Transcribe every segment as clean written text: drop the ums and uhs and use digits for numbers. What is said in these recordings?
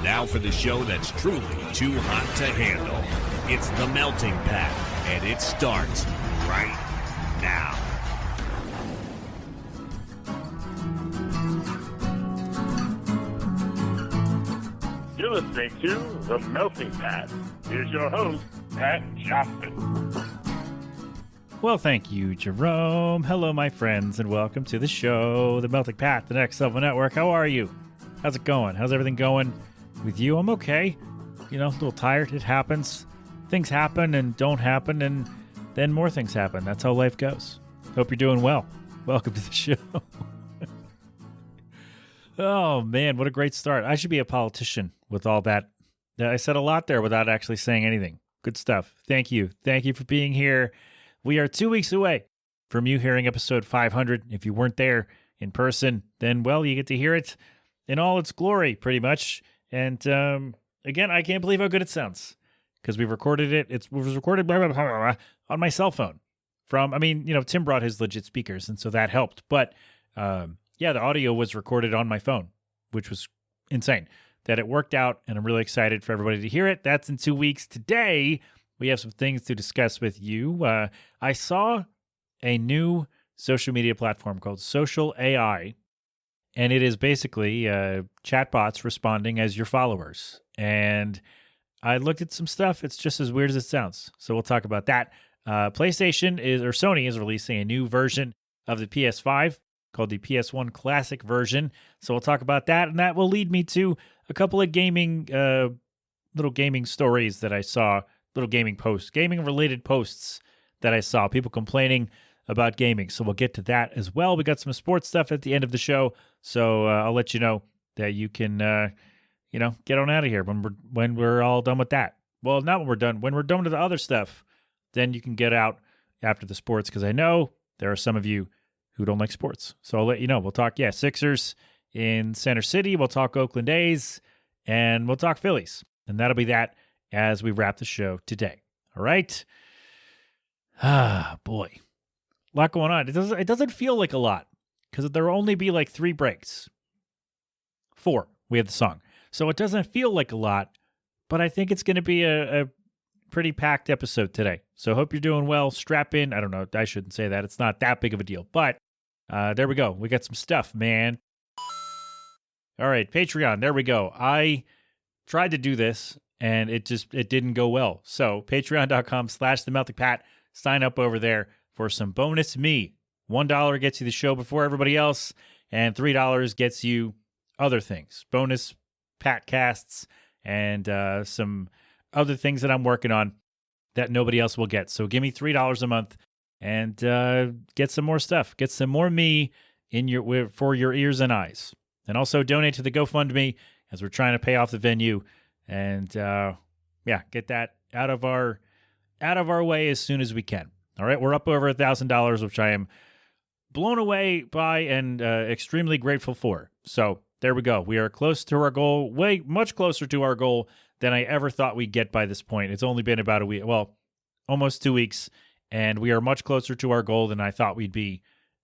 Now for the show that's truly too hot to handle. It's The Melting Pat, and it starts right now. You're listening to The Melting Pat. Here's your host, Pat Johnson. Well, thank you, Jerome. Hello, my friends, and welcome to the show, The Melting Pat, the Next Level Network. How are you? How's it going? How's everything going with you? I'm okay. You know, a little tired. It happens. Things happen and don't happen, and then more things happen. That's how life goes. Hope you're doing well. Welcome to the show. Oh, man, what a great start. I should be a politician with all that. I said a lot there without actually saying anything. Good stuff. Thank you. Thank you for being here. We are 2 weeks away from you hearing episode 500. If you weren't there in person, then, well, you get to hear it in all its glory, pretty much. And again, I can't believe how good it sounds because we recorded it. It was recorded blah, blah, blah, blah, blah, on my cell phone Tim brought his legit speakers, and so that helped. But yeah, the audio was recorded on my phone, which was insane that it worked out, and I'm really excited for everybody to hear it. That's in 2 weeks. Today, we have some things to discuss with you. I saw a new social media platform called SocialAI, and it is basically chatbots responding as your followers. And I looked at some stuff. It's just as weird as it sounds. So we'll talk about that. Sony is releasing a new version of the PS5 called the PS1 Classic version. So we'll talk about that, and that will lead me to a couple of little gaming stories that I saw, little gaming-related posts that I saw, people complaining about gaming. So we'll get to that as well. We got some sports stuff at the end of the show, so I'll let you know that you can, get on out of here when we're all done with that. Well, not when we're done. When we're done with the other stuff, then you can get out after the sports, because I know there are some of you who don't like sports. So I'll let you know. We'll talk, Sixers in Center City. We'll talk Oakland A's, and we'll talk Phillies. And that'll be that as we wrap the show today. All right? Ah, boy. A lot going on. It doesn't feel like a lot because there will only be like 3 breaks. 4. We have the song. So it doesn't feel like a lot, but I think it's going to be a pretty packed episode today. So hope you're doing well. Strap in. I don't know. I shouldn't say that. It's not that big of a deal. But there we go. We got some stuff, man. All right. Patreon. There we go. I tried to do this, and it didn't go well. So patreon.com/themeltingpat. Sign up over there for some bonus me. $1 gets you the show before everybody else, and $3 gets you other things. Bonus patcasts and some other things that I'm working on that nobody else will get. So give me $3 a month and get some more stuff. Get some more me for your ears and eyes. And also donate to the GoFundMe as we're trying to pay off the venue. And get that out of our way as soon as we can. All right, we're up over $1,000, which I am blown away by and extremely grateful for. So there we go. We are close to our goal, way much closer to our goal than I ever thought we'd get by this point. It's only been about a week, almost 2 weeks, and we are much closer to our goal than I thought we'd be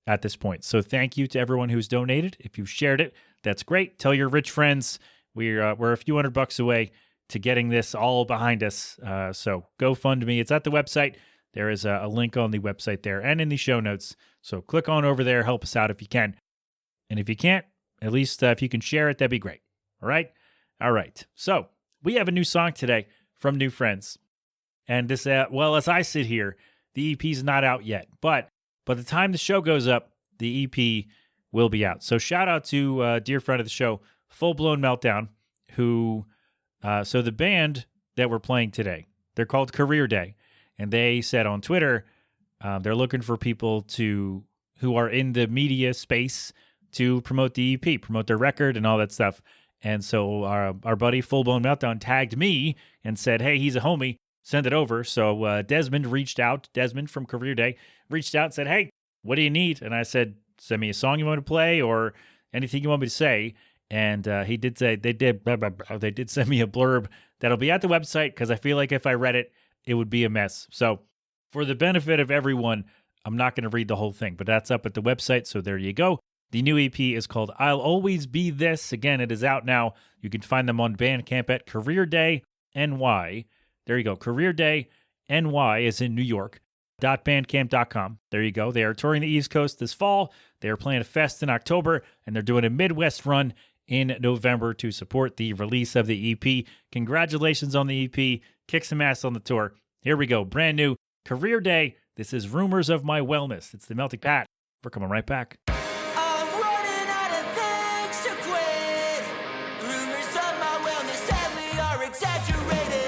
at this point. So thank you to everyone who's donated. If you've shared it, that's great. Tell your rich friends. We're a few $100 away to getting this all behind us. So GoFundMe. It's at the website. There is a link on the website there and in the show notes. So click on over there. Help us out if you can. And if you can't, at least if you can share it, that'd be great. All right? All right. So we have a new song today from New Friends. And this, as I sit here, the EP is not out yet. But by the time the show goes up, the EP will be out. So shout out to a dear friend of the show, Full Blown Meltdown, who, so the band that we're playing today, they're called Career Day. And they said on Twitter, they're looking for people who are in the media space to promote the EP, promote their record and all that stuff. And so our buddy Full Blown Meltdown tagged me and said, hey, he's a homie, send it over. So Desmond from Career Day reached out and said, hey, what do you need? And I said, send me a song you want to play or anything you want me to say. And he did say, they did send me a blurb that'll be at the website because I feel like if I read it, it would be a mess. So for the benefit of everyone, I'm not going to read the whole thing, but that's up at the website. So there you go. The new EP is called I'll Always Be This. Again, it is out now. You can find them on Bandcamp at Career Day NY. There you go. Career Day NY is in New York. .bandcamp.com. There you go. They are touring the East Coast this fall. They are playing a fest in October, and they're doing a Midwest run in November to support the release of the EP. Congratulations on the EP. Kick some ass on the tour. Here we go. Brand new Career Day. This is Rumors of My Wellness. It's the Melting Pat. We're coming right back. I'm running out of things to quit. Rumors of my wellness sadly are exaggerated.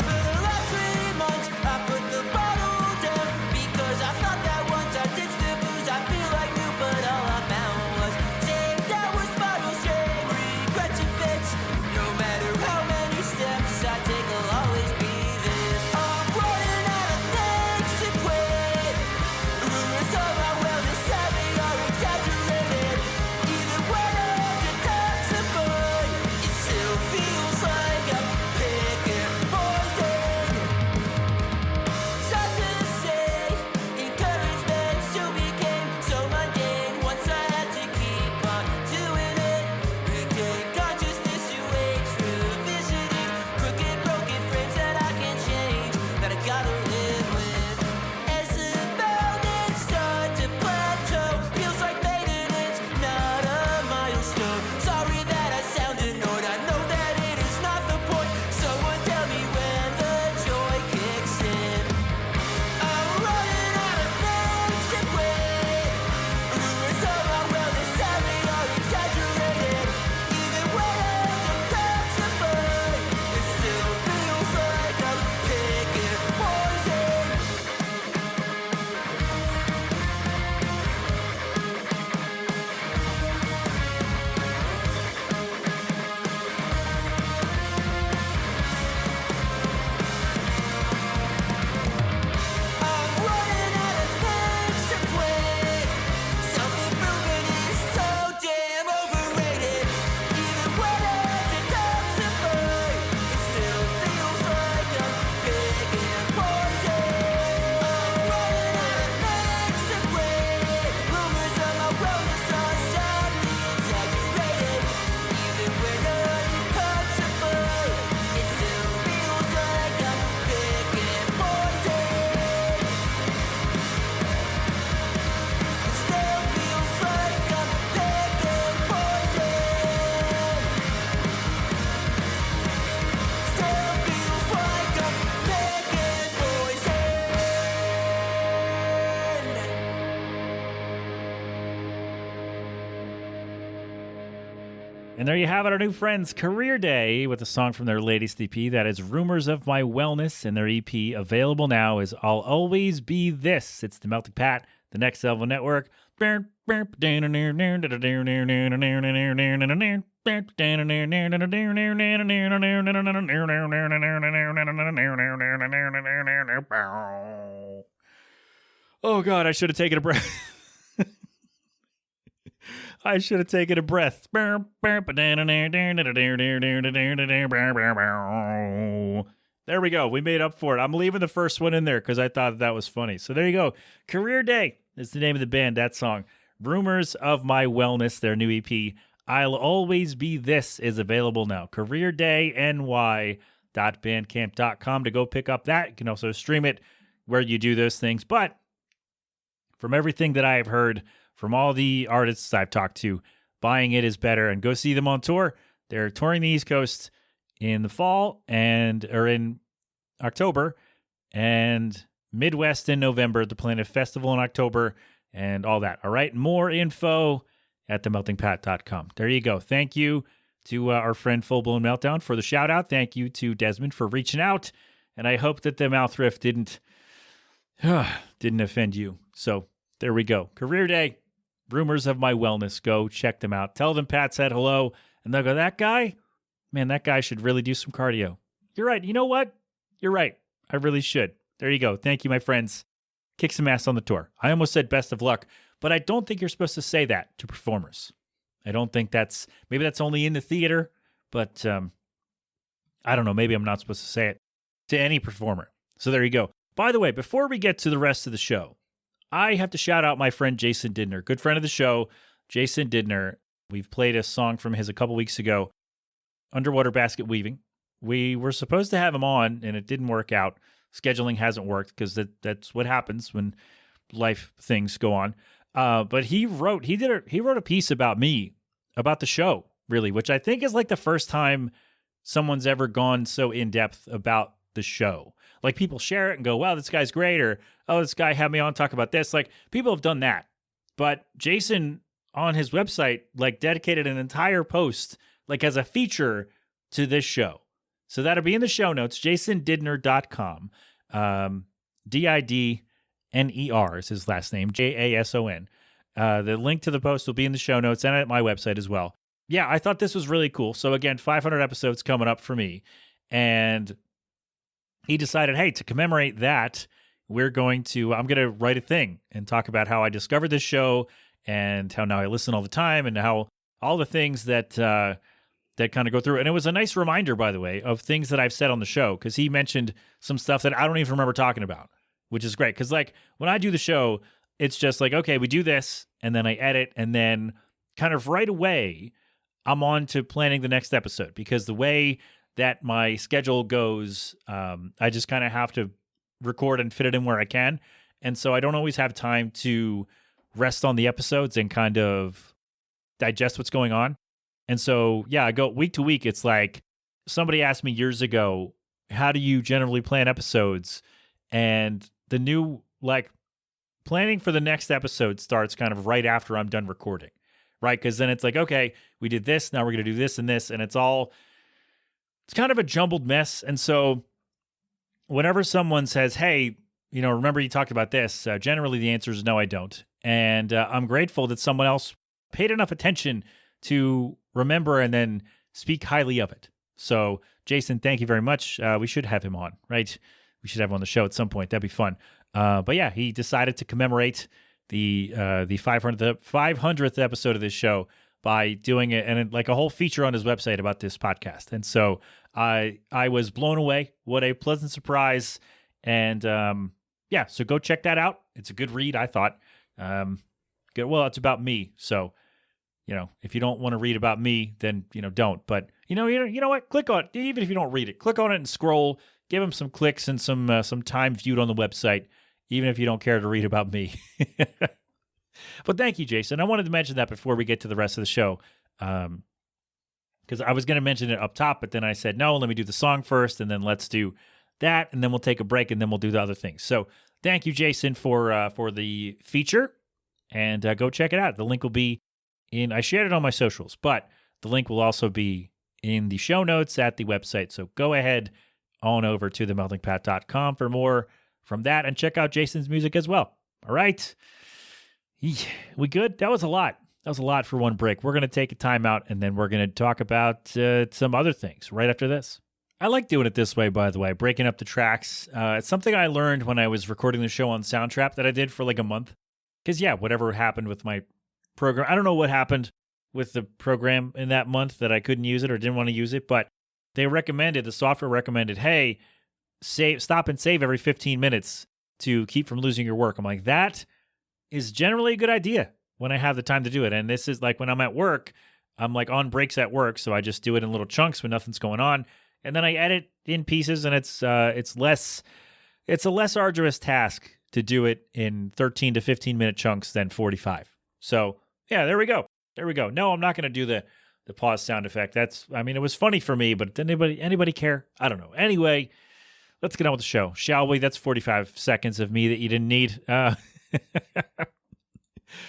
For the last 3 months, I put the bottle down because I thought that once I ditched the booze, I feel like new, but all I found was same that was bottle shame, regrets and fits. No matter how many steps I take, I'll always be this. I'm running out of things to quit. Rumors of my wellness sadly are exaggerated. Either way I detoxify, it still feels like I'm picking poison. Sad to say, encouragement still became so mundane. Once I had to keep on doing it. Regain consciousness to age, revisiting crooked, broken frames that I can change, that I gotta live with. As the mountains start to plateau, feels like maintenance, not a milestone. Sorry that I sound annoyed, I know that it is not the point. Someone tell me when the joy kicks in. I'm running out of things to quit. Rumors of my wellness sadly are exaggerated. Even when I detoxify, it still feels like I'm picking poison. I'm running out of things to quit. Self-improvement is so damn overrated. Even when I detoxify, it still feels like I'm picking poison. I'm running out of things to quit. Rumors of my wellness are sadly exaggerated. Even when I detoxify, it still feels like I'm picking poison. Still feels like I'm picking poison. Still feels like I'm picking poison. And there you have it, our new friends, Career Day, with a song from their latest EP. That is Rumors of My Wellness, and their EP available now is I'll Always Be This. It's the Melting Pat, the Next Level Network. Oh, God, I should have taken a breath. I should have taken a breath. There we go. We made up for it. I'm leaving the first one in there because I thought that was funny. So there you go. Career Day is the name of the band, that song. Rumors of My Wellness, their new EP. I'll Always Be This is available now. CareerDayNY.bandcamp.com to go pick up that. You can also stream it where you do those things. But from everything that I have heard from all the artists I've talked to, buying it is better, and go see them on tour. They're touring the East Coast in the fall or in October, and Midwest in November. They're playing a festival in October and all that. All right. More info at themeltingpat.com. There you go. Thank you to our friend Full Blown Meltdown for the shout out. Thank you to Desmond for reaching out. And I hope that the mouth riff didn't offend you. So there we go. Career Day. Rumors of My Wellness. Go check them out. Tell them Pat said hello. And they'll go, that guy? Man, that guy should really do some cardio. You're right. You know what? You're right. I really should. There you go. Thank you, my friends. Kick some ass on the tour. I almost said best of luck, but I don't think you're supposed to say that to performers. I don't think maybe that's only in the theater, but I don't know. Maybe I'm not supposed to say it to any performer. So there you go. By the way, before we get to the rest of the show, I have to shout out my friend Jason Didner, good friend of the show, Jason Didner. We've played a song from his a couple weeks ago, Underwater Basket Weaving. We were supposed to have him on, and it didn't work out. Scheduling hasn't worked because that's what happens when life things go on. But he wrote a piece about me, about the show, really, which I think is like the first time someone's ever gone so in depth about the show. Like people share it and go, wow, this guy's great, or oh, this guy had me on talk about this. Like people have done that. But Jason on his website like dedicated an entire post like as a feature to this show. So that'll be in the show notes, jasondidner.com. Didner is his last name, Jason. The link to the post will be in the show notes and at my website as well. Yeah, I thought this was really cool. So again, 500 episodes coming up for me. And he decided, hey, to commemorate that, I'm going to write a thing and talk about how I discovered this show and how now I listen all the time and how all the things that kind of go through. And it was a nice reminder, by the way, of things that I've said on the show, because he mentioned some stuff that I don't even remember talking about, which is great. Because like when I do the show, it's just like, okay, we do this, and then I edit, and then kind of right away, I'm on to planning the next episode, because the way that my schedule goes, I just kind of have to record and fit it in where I can. And so I don't always have time to rest on the episodes and kind of digest what's going on. And so, yeah, I go week to week. It's like somebody asked me years ago, how do you generally plan episodes? And the new, like, planning for the next episode starts kind of right after I'm done recording, right? Because then it's like, okay, we did this, now we're going to do this and this, and it's kind of a jumbled mess. And so whenever someone says, hey, remember you talked about this, generally the answer is no, I don't. And I'm grateful that someone else paid enough attention to remember and then speak highly of it. So Jason, thank you very much. We should have him on, right? We should have him on the show at some point. That'd be fun. But yeah, he decided to commemorate the 500th episode of this show by doing it and like a whole feature on his website about this podcast. And so I was blown away. What a pleasant surprise. And yeah, so go check that out. It's a good read, I thought. Good. Well, it's about me. So, if you don't want to read about me, then, don't. But, you know what? Click on it. Even if you don't read it, click on it and scroll. Give him some clicks and some time viewed on the website, even if you don't care to read about me. But thank you, Jason. I wanted to mention that before we get to the rest of the show, because I was going to mention it up top, but then I said, no, let me do the song first, and then let's do that, and then we'll take a break, and then we'll do the other things. So thank you, Jason, for the feature, and go check it out. The link will be I shared it on my socials, but the link will also be in the show notes at the website. So go ahead on over to themeltingpat.com for more from that, and check out Jason's music as well. All right. We good? That was a lot. That was a lot for one break. We're going to take a time out, and then we're going to talk about some other things right after this. I like doing it this way, by the way, breaking up the tracks. It's something I learned when I was recording the show on Soundtrap that I did for like a month. Because, yeah, whatever happened with my program, I don't know what happened with the program in that month that I couldn't use it or didn't want to use it, but the software recommended, hey, stop and save every 15 minutes to keep from losing your work. I'm like, that is generally a good idea when I have the time to do it. And this is like when I'm at work, I'm like on breaks at work, so I just do it in little chunks when nothing's going on. And then I edit in pieces, and it's a less arduous task to do it in 13 to 15 minute chunks than 45. So yeah, there we go. No, I'm not going to do the pause sound effect. It was funny for me, but did anybody care? I don't know. Anyway, let's get on with the show, shall we? That's 45 seconds of me that you didn't need.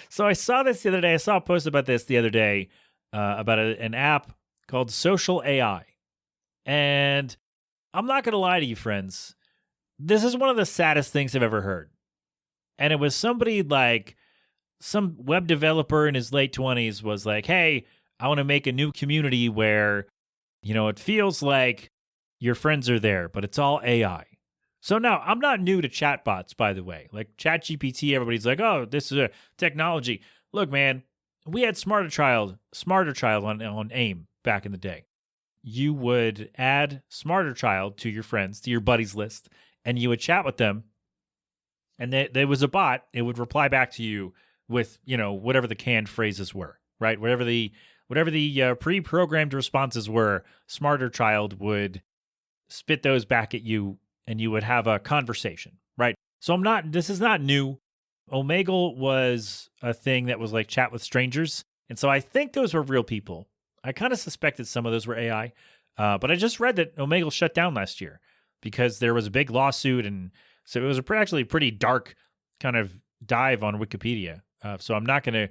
So I saw this the other day. I saw a post about this the other day about an app called SocialAI. And I'm not going to lie to you, friends. This is one of the saddest things I've ever heard. And it was somebody like some web developer in his late 20s was like, hey, I want to make a new community where, it feels like your friends are there, but it's all AI. So now, I'm not new to chatbots, by the way. Like ChatGPT, everybody's like, oh, this is a technology. Look, man, we had Smarter Child on AIM back in the day. You would add Smarter Child to your friends, to your buddies list, and you would chat with them. And there was a bot. It would reply back to you with, whatever the canned phrases were, right? Whatever the pre-programmed responses were, Smarter Child would spit those back at you, and you would have a conversation, right? So this is not new. Omegle was a thing that was like chat with strangers. And so I think those were real people. I kind of suspected some of those were AI. But I just read that Omegle shut down last year because there was a big lawsuit. And so it was actually a pretty dark kind of dive on Wikipedia. So I'm not going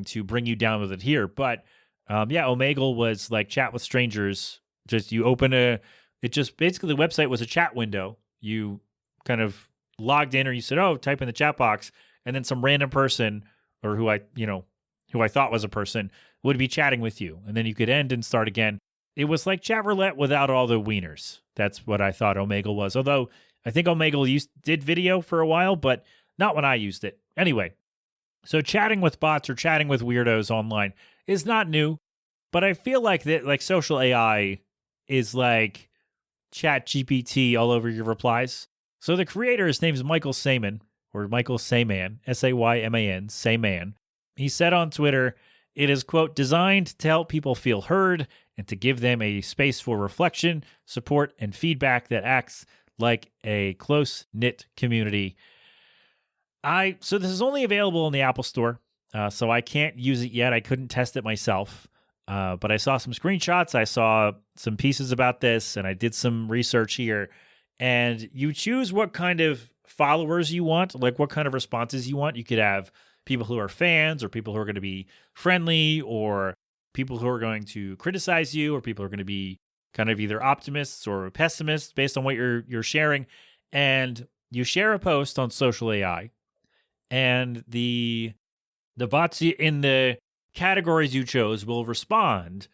to bring you down with it here. But Omegle was like chat with strangers. Just you open basically the website was a chat window. You kind of logged in, or you said, type in the chat box, and then some random person, or who I thought was a person, would be chatting with you. And then you could end and start again. It was like chat roulette without all the wieners. That's what I thought Omegle was. Although I think Omegle did video for a while, but not when I used it. Anyway, so chatting with bots or chatting with weirdos online is not new, but I feel like SocialAI is like Chat GPT all over your replies. So the creator, his name is Michael Sayman, or Michael Sayman, Sayman, Sayman. He said on Twitter, it is, quote, designed to help people feel heard and to give them a space for reflection, support, and feedback that acts like a close-knit community. So this is only available in the Apple Store, so I can't use it yet. I couldn't test it myself, but I saw some screenshots. I saw some pieces about this, and I did some research here. And you choose what kind of followers you want, like what kind of responses you want. You could have people who are fans, or people who are going to be friendly, or people who are going to criticize you, or people who are going to be kind of either optimists or pessimists based on what you're sharing. And you share a post on SocialAI, and the bots in the categories you chose will respond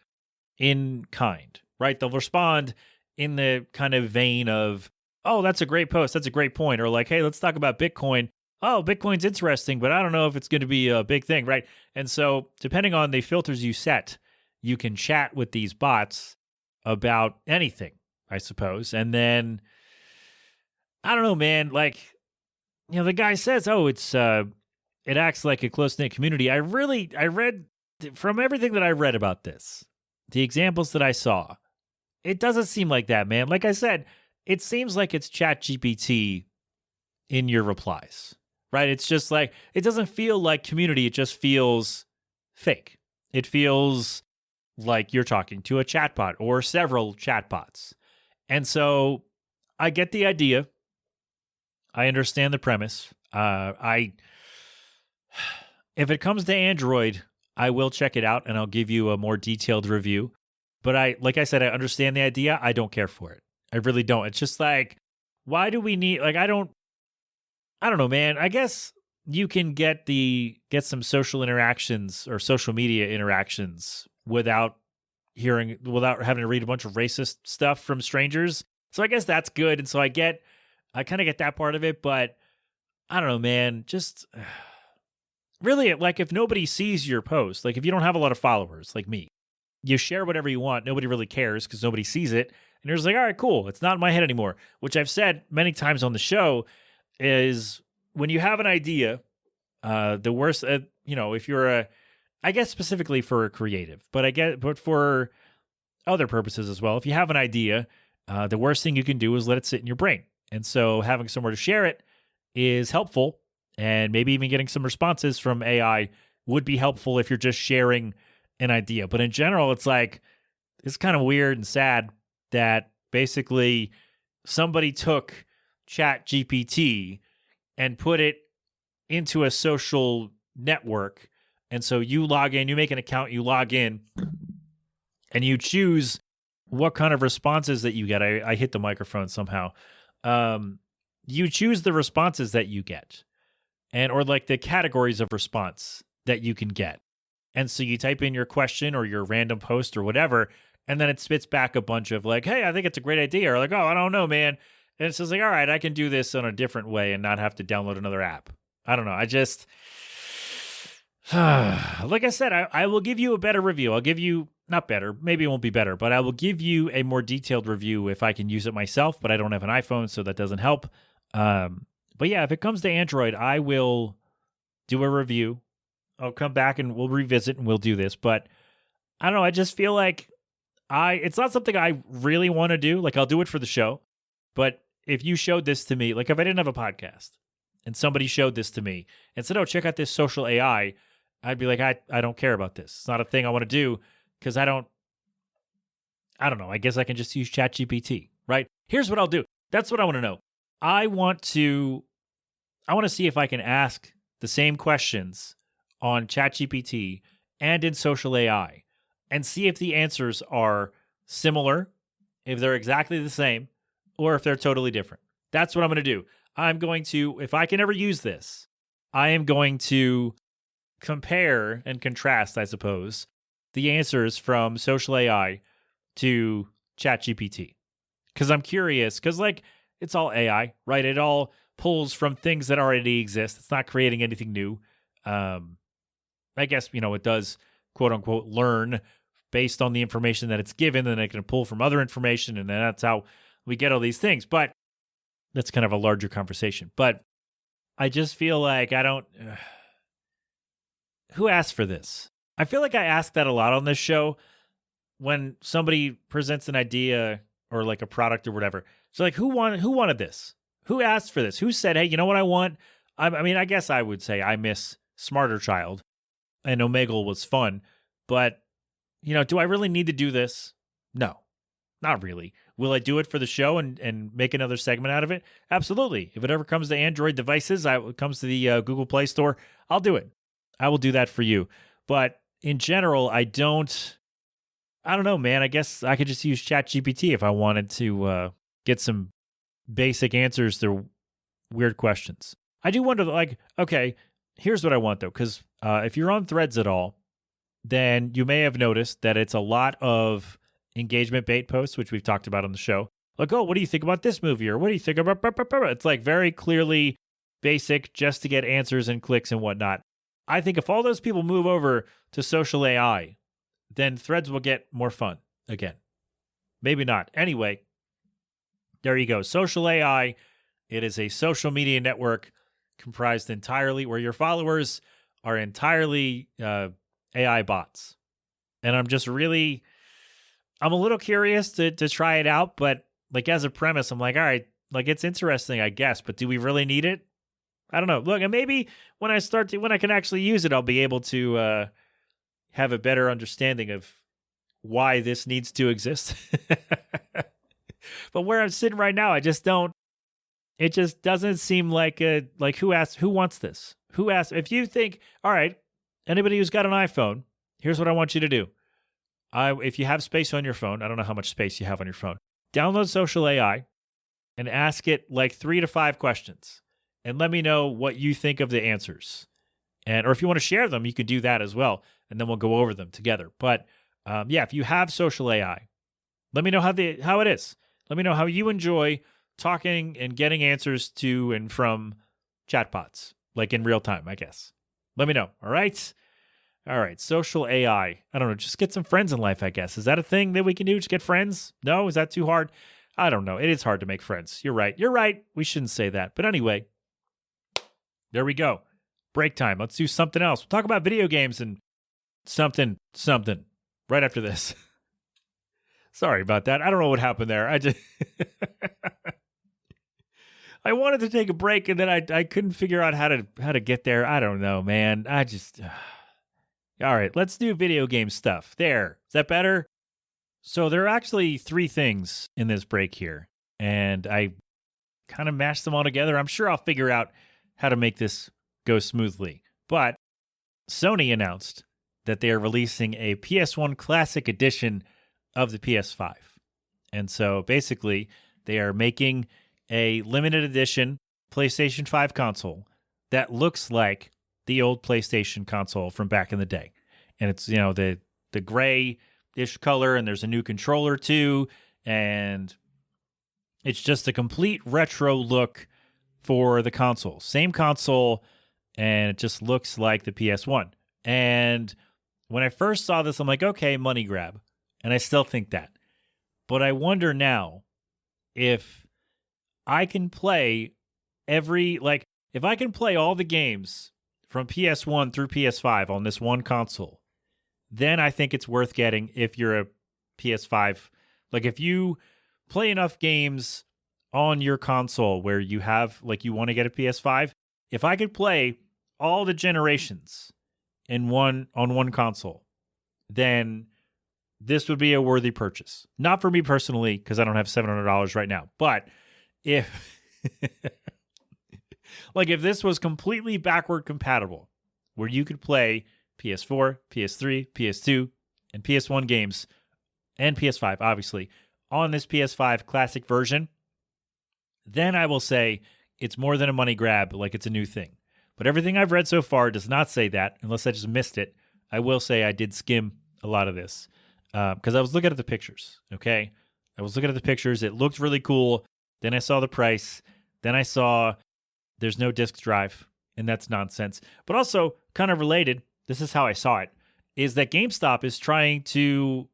in kind, right? They'll respond in the kind of vein of, oh, that's a great post, that's a great point. Or like, hey, let's talk about Bitcoin. Oh, Bitcoin's interesting, but I don't know if it's going to be a big thing, right? And so depending on the filters you set, you can chat with these bots about anything, I suppose. And then, I don't know, man, like, the guy says, it acts like a close-knit community. I read, from everything that I read about this, the examples that I saw, it doesn't seem like that, man. Like I said, it seems like it's ChatGPT in your replies, right? It's just like, it doesn't feel like community. It just feels fake. It feels like you're talking to a chatbot or several chatbots. And so I get the idea. I understand the premise. If it comes to Android, I will check it out and I'll give you a more detailed review. But like I said, I understand the idea. I don't care for it. I really don't. It's just like, why do we need, like, I don't know, man. I guess you can get some social interactions or social media interactions without having to read a bunch of racist stuff from strangers. So I guess that's good. And so I kind of get that part of it, but I don't know, man. Just really, like, if nobody sees your post, like if you don't have a lot of followers like me, you share whatever you want. Nobody really cares because nobody sees it. And you're just like, all right, cool. It's not in my head anymore, which I've said many times on the show is when you have an idea, the worst, if you're I guess specifically for a creative, but for other purposes as well. If you have an idea, the worst thing you can do is let it sit in your brain. And so having somewhere to share it is helpful. And maybe even getting some responses from AI would be helpful if you're just sharing an idea. But in general, it's like, it's kind of weird and sad that basically somebody took Chat GPT and put it into a social network. And so you log in, you make an account, you log in, and you choose what kind of responses that you get. I hit the microphone somehow. You choose the responses that you get, or like the categories of response that you can get. And so you type in your question or your random post or whatever, and then it spits back a bunch of like, hey, I think it's a great idea. Or like, oh, I don't know, man. And it's just like, all right, I can do this in a different way and not have to download another app. I don't know. Like I said, I will give you a better review. I'll give you, not better, maybe it won't be better, but I will give you a more detailed review if I can use it myself, but I don't have an iPhone, so that doesn't help. But yeah, if it comes to Android, I will do a review. I'll come back and we'll revisit and we'll do this. But I don't know. I just feel like it's not something I really want to do. Like, I'll do it for the show. But if you showed this to me, like if I didn't have a podcast and somebody showed this to me and said, oh, check out this social AI, I'd be like, I don't care about this. It's not a thing I want to do because I don't know. I guess I can just use ChatGPT, right? Here's what I'll do. That's what I want to know. I want to see if I can ask the same questions on ChatGPT and in social AI and see if the answers are similar, if they're exactly the same, or if they're totally different. That's what I'm going to do. I'm going to, if I can ever use this, I am going to compare and contrast, I suppose, the answers from social AI to ChatGPT. Because I'm curious, because like it's all AI, right? It all pulls from things that already exist. It's not creating anything new. I guess, it does, quote unquote, learn based on the information that it's given, and it can pull from other information, and then that's how we get all these things. But that's kind of a larger conversation. But I just feel like who asked for this? I feel like I ask that a lot on this show when somebody presents an idea or like a product or whatever. So like, who wanted this? Who asked for this? Who said, hey, you know what I want? I mean, I guess I would say I miss Smarter Child, and Omegle was fun. But, do I really need to do this? No, not really. Will I do it for the show and make another segment out of it? Absolutely. If it ever comes to Android devices, it comes to the Google Play Store, I'll do it. I will do that for you. But in general, I don't know, man. I guess I could just use ChatGPT if I wanted to get some basic answers to weird questions. I do wonder, like, okay, here's what I want, though, because if you're on Threads at all, then you may have noticed that it's a lot of engagement bait posts, which we've talked about on the show. Like, oh, what do you think about this movie? Or what do you think about... It's like very clearly basic just to get answers and clicks and whatnot. I think if all those people move over to social AI, then Threads will get more fun again. Maybe not. Anyway, there you go. Social AI. It is a social media network comprised entirely where your followers are entirely AI bots. And I'm a little curious to try it out, but like as a premise, I'm like, all right, like it's interesting, I guess, but do we really need it? I don't know. Look, and maybe when I can actually use it, I'll be able to have a better understanding of why this needs to exist. But where I'm sitting right now, it just doesn't seem like who wants this? Who asked? If you think, all right, anybody who's got an iPhone, here's what I want you to do. If you have space on your phone, I don't know how much space you have on your phone, download Social AI and ask it like 3 to 5 questions and let me know what you think of the answers. Or if you want to share them, you could do that as well. And then we'll go over them together. But if you have Social AI, let me know how it is. Let me know how you enjoy talking and getting answers to and from chatbots, like in real time, I guess. Let me know. All right. All right. Social AI. I don't know. Just get some friends in life, I guess. Is that a thing that we can do? Just get friends? No? Is that too hard? I don't know. It is hard to make friends. You're right. You're right. We shouldn't say that. But anyway, there we go. Break time. Let's do something else. We'll talk about video games and something right after this. Sorry about that. I don't know what happened there. I wanted to take a break and then I couldn't figure out how to get there. I don't know, man. All right, let's do video game stuff. There. Is that better? So there are actually 3 things in this break here, and I kind of mashed them all together. I'm sure I'll figure out how to make this go smoothly. But Sony announced that they are releasing a PS1 Classic edition of the PS5. And so basically, they are making a limited edition PlayStation 5 console that looks like the old PlayStation console from back in the day. And it's, the gray-ish color, and there's a new controller too, and it's just a complete retro look for the console. Same console, and it just looks like the PS1. And when I first saw this, I'm like, okay, money grab. And I still think that. But I wonder now if I can play if I can play all the games from PS1 through PS5 on this one console, then I think it's worth getting if you're a PS5. Like if you play enough games on your console where you have, like you want to get a PS5, if I could play all the generations on one console, then this would be a worthy purchase. Not for me personally, because I don't have $700 right now. But if if this was completely backward compatible, where you could play PS4, PS3, PS2, and PS1 games, and PS5, obviously, on this PS5 Classic version, then I will say it's more than a money grab, like it's a new thing. But everything I've read so far does not say that, unless I just missed it. I will say I did skim a lot of this because I was looking at the pictures, okay? I was looking at the pictures. It looked really cool. Then I saw the price. Then I saw there's no disk drive, and that's nonsense. But also, kind of related, this is how I saw it, is that GameStop is trying to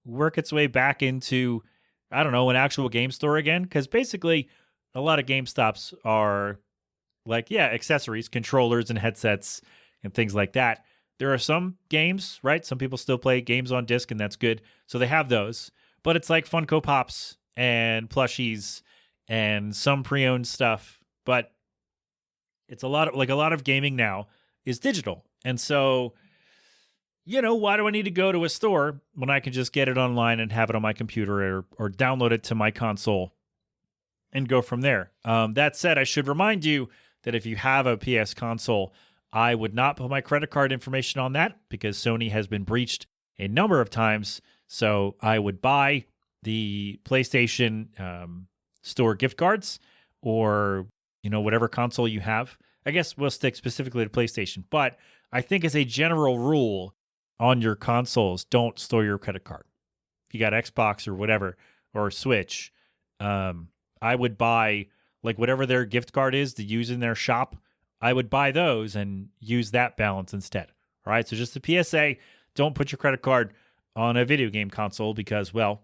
work its way back into, I don't know, an actual game store again. Because basically, a lot of GameStops are like, yeah, accessories, controllers and headsets and things like that. There are some games, right? Some people still play games on disc, and that's good. So they have those. But it's like Funko Pops and plushies and some pre-owned stuff. But it's a lot of gaming now is digital. And so, why do I need to go to a store when I can just get it online and have it on my computer or download it to my console and go from there? That said, I should remind you that if you have a PS console, I would not put my credit card information on that because Sony has been breached a number of times. So I would buy the PlayStation store gift cards or, whatever console you have. I guess we'll stick specifically to PlayStation. But I think as a general rule on your consoles, don't store your credit card. If you got Xbox or whatever, or Switch, I would buy whatever their gift card is to use in their shop. I would buy those and use that balance instead. All right. So just a PSA, don't put your credit card on a video game console because, well,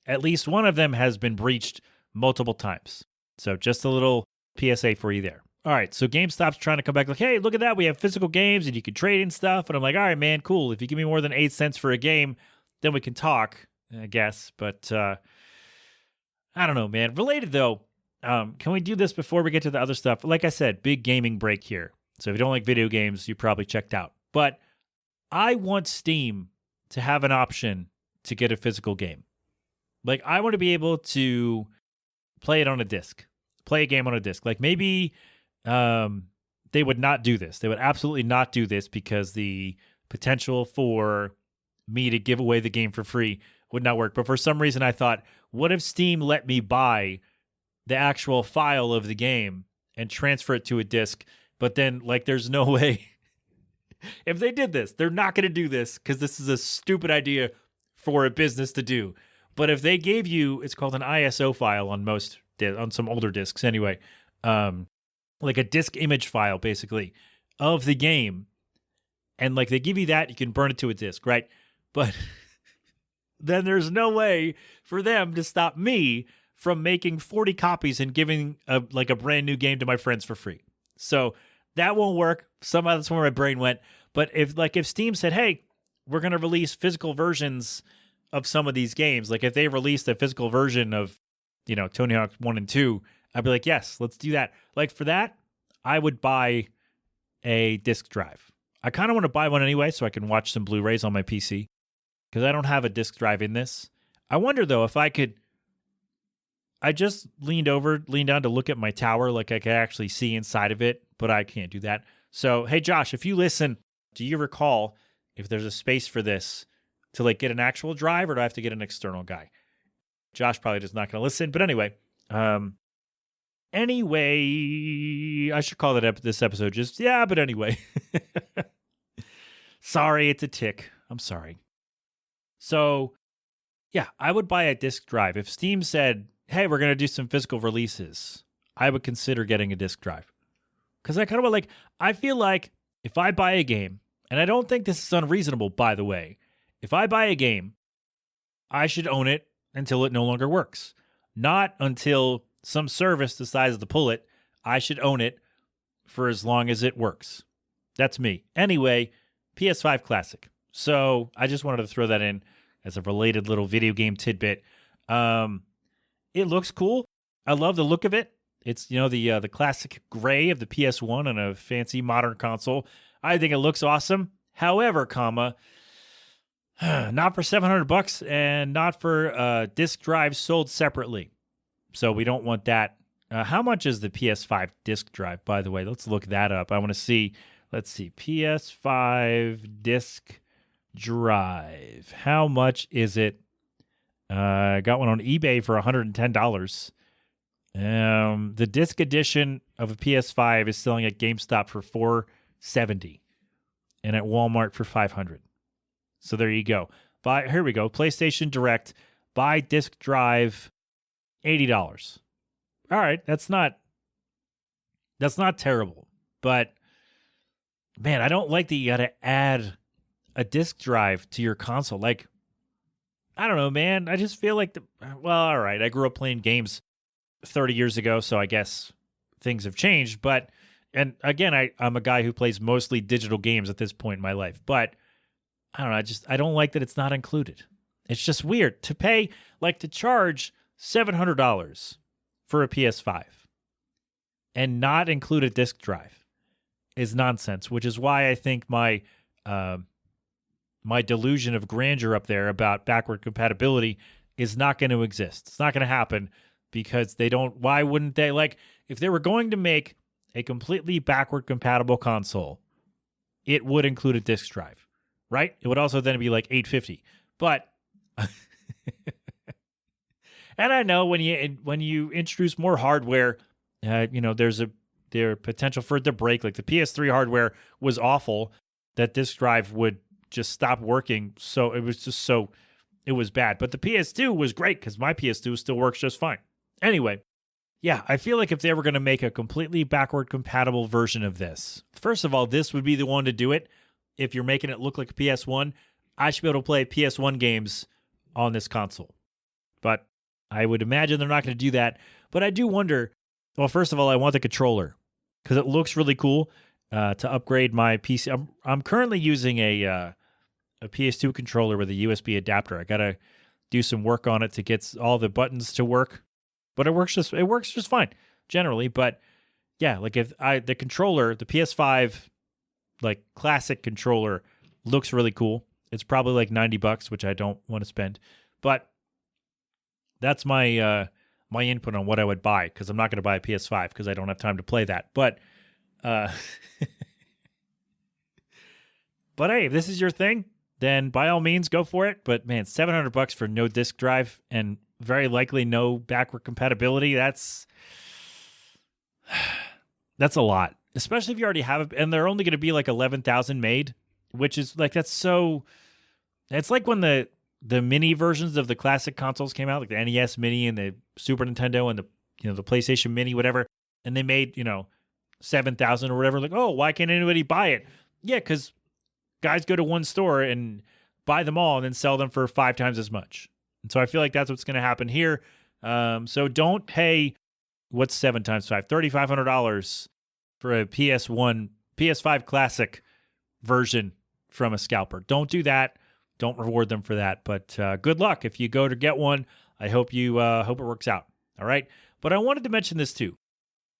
at least one of them has been breached multiple times. So just a little PSA for you there. All right. So GameStop's trying to come back like, hey, look at that. We have physical games and you can trade in stuff. And I'm like, all right, man, cool. If you give me more than 8 cents for a game, then we can talk, I guess. But I don't know, man. Related though, can we do this before we get to the other stuff? Like I said, big gaming break here. So if you don't like video games, you probably checked out. But I want Steam to have an option to get a physical game. I want to be able to play it on a disc, play a game on a disc. Maybe they would not do this. They would absolutely not do this because the potential for me to give away the game for free would not work. But for some reason, I thought, what if Steam let me buy the actual file of the game and transfer it to a disc? But then, there's no way. If they did this, they're not going to do this because this is a stupid idea for a business to do. But if they gave you, it's called an ISO file on on some older discs anyway, like a disc image file basically of the game, and they give you that, you can burn it to a disc, right? But then there's no way for them to stop me from making 40 copies and giving a brand new game to my friends for free. So that won't work. Somehow that's where my brain went. But if Steam said, hey, we're going to release physical versions of some of these games, if they released a physical version of, Tony Hawk 1 and 2, I'd be like, yes, let's do that. For that, I would buy a disc drive. I kind of want to buy one anyway so I can watch some Blu-rays on my PC because I don't have a disc drive in this. I wonder, though, if I could... I just leaned down to look at my tower I could actually see inside of it, but I can't do that. So, hey, Josh, if you listen, do you recall if there's a space for this to get an actual drive, or do I have to get an external guy? Josh probably is not going to listen, but anyway. I should call this episode just, yeah, but anyway. Sorry, it's a tick. I'm sorry. So, yeah, I would buy a disc drive. If Steam said, hey, we're going to do some physical releases, I would consider getting a disc drive. Because I kind of I feel like if I buy a game And I don't think this is unreasonable, by the way. If I buy a game, I should own it until it no longer works. Not until some service decides to pull it. I should own it for as long as it works. That's me. Anyway, PS5 Classic. So I just wanted to throw that in as a related little video game tidbit. It looks cool. I love the look of it. It's, the classic gray of the PS1 on a fancy modern console. I think it looks awesome. However, not for $700 and not for disc drives sold separately. So we don't want that. How much is the PS5 disc drive, by the way? Let's look that up. I want to see. Let's see. PS5 disc drive. How much is it? I got one on eBay for $110. The disc edition of a PS5 is selling at GameStop for $470 and at Walmart for $500. So there you go. Here we go. PlayStation Direct. Buy disc drive, $80. All right, that's not terrible. But man, I don't like that you got to add a disc drive to your console. Like, I don't know, man. I just feel like all right. I grew up playing games 30 years ago, so I guess things have changed. But, and again, I'm a guy who plays mostly digital games at this point in my life. But I don't know. I don't like that it's not included. It's just weird to pay, to charge $700 for a PS5 and not include a disc drive is nonsense, which is why I think my delusion of grandeur up there about backward compatibility is not going to exist. It's not going to happen because why wouldn't they? If they were going to make a completely backward compatible console, it would include a disc drive, right? It would also then be $850. But and I know when you introduce more hardware, there's potential for it to break. Like the PS3 hardware was awful. That disc drive would just stop working. So it was bad. But the PS2 was great because my PS2 still works just fine. Anyway, yeah, I feel like if they were going to make a completely backward compatible version of this, first of all, this would be the one to do it. If you're making it look like a PS1, I should be able to play PS1 games on this console. But I would imagine they're not going to do that. But I do wonder, well, first of all, I want the controller because it looks really cool to upgrade my PC. I'm currently using a PS2 controller with a USB adapter. I got to do some work on it to get all the buttons to work. But it works just fine generally. But yeah, if the controller, the PS5 classic controller looks really cool. It's probably $90, which I don't want to spend. But that's my my input on what I would buy because I'm not going to buy a PS5 because I don't have time to play that. But but hey, if this is your thing, then by all means go for it. But man, $700 for no disc drive and very likely no backward compatibility. That's a lot, especially if you already have it. And they're only going to be 11,000 made, which is that's so. It's like when the mini versions of the classic consoles came out, like the NES Mini and the Super Nintendo and the PlayStation Mini, whatever, and they made 7,000 or whatever. Oh, why can't anybody buy it? Yeah, because guys go to one store and buy them all and then sell them for 5 times as much. And so I feel like that's what's going to happen here. So don't pay, what's 7 times 5? $3,500 for a PS5 Classic version from a scalper. Don't do that. Don't reward them for that. But good luck if you go to get one. I hope it works out. All right. But I wanted to mention this too.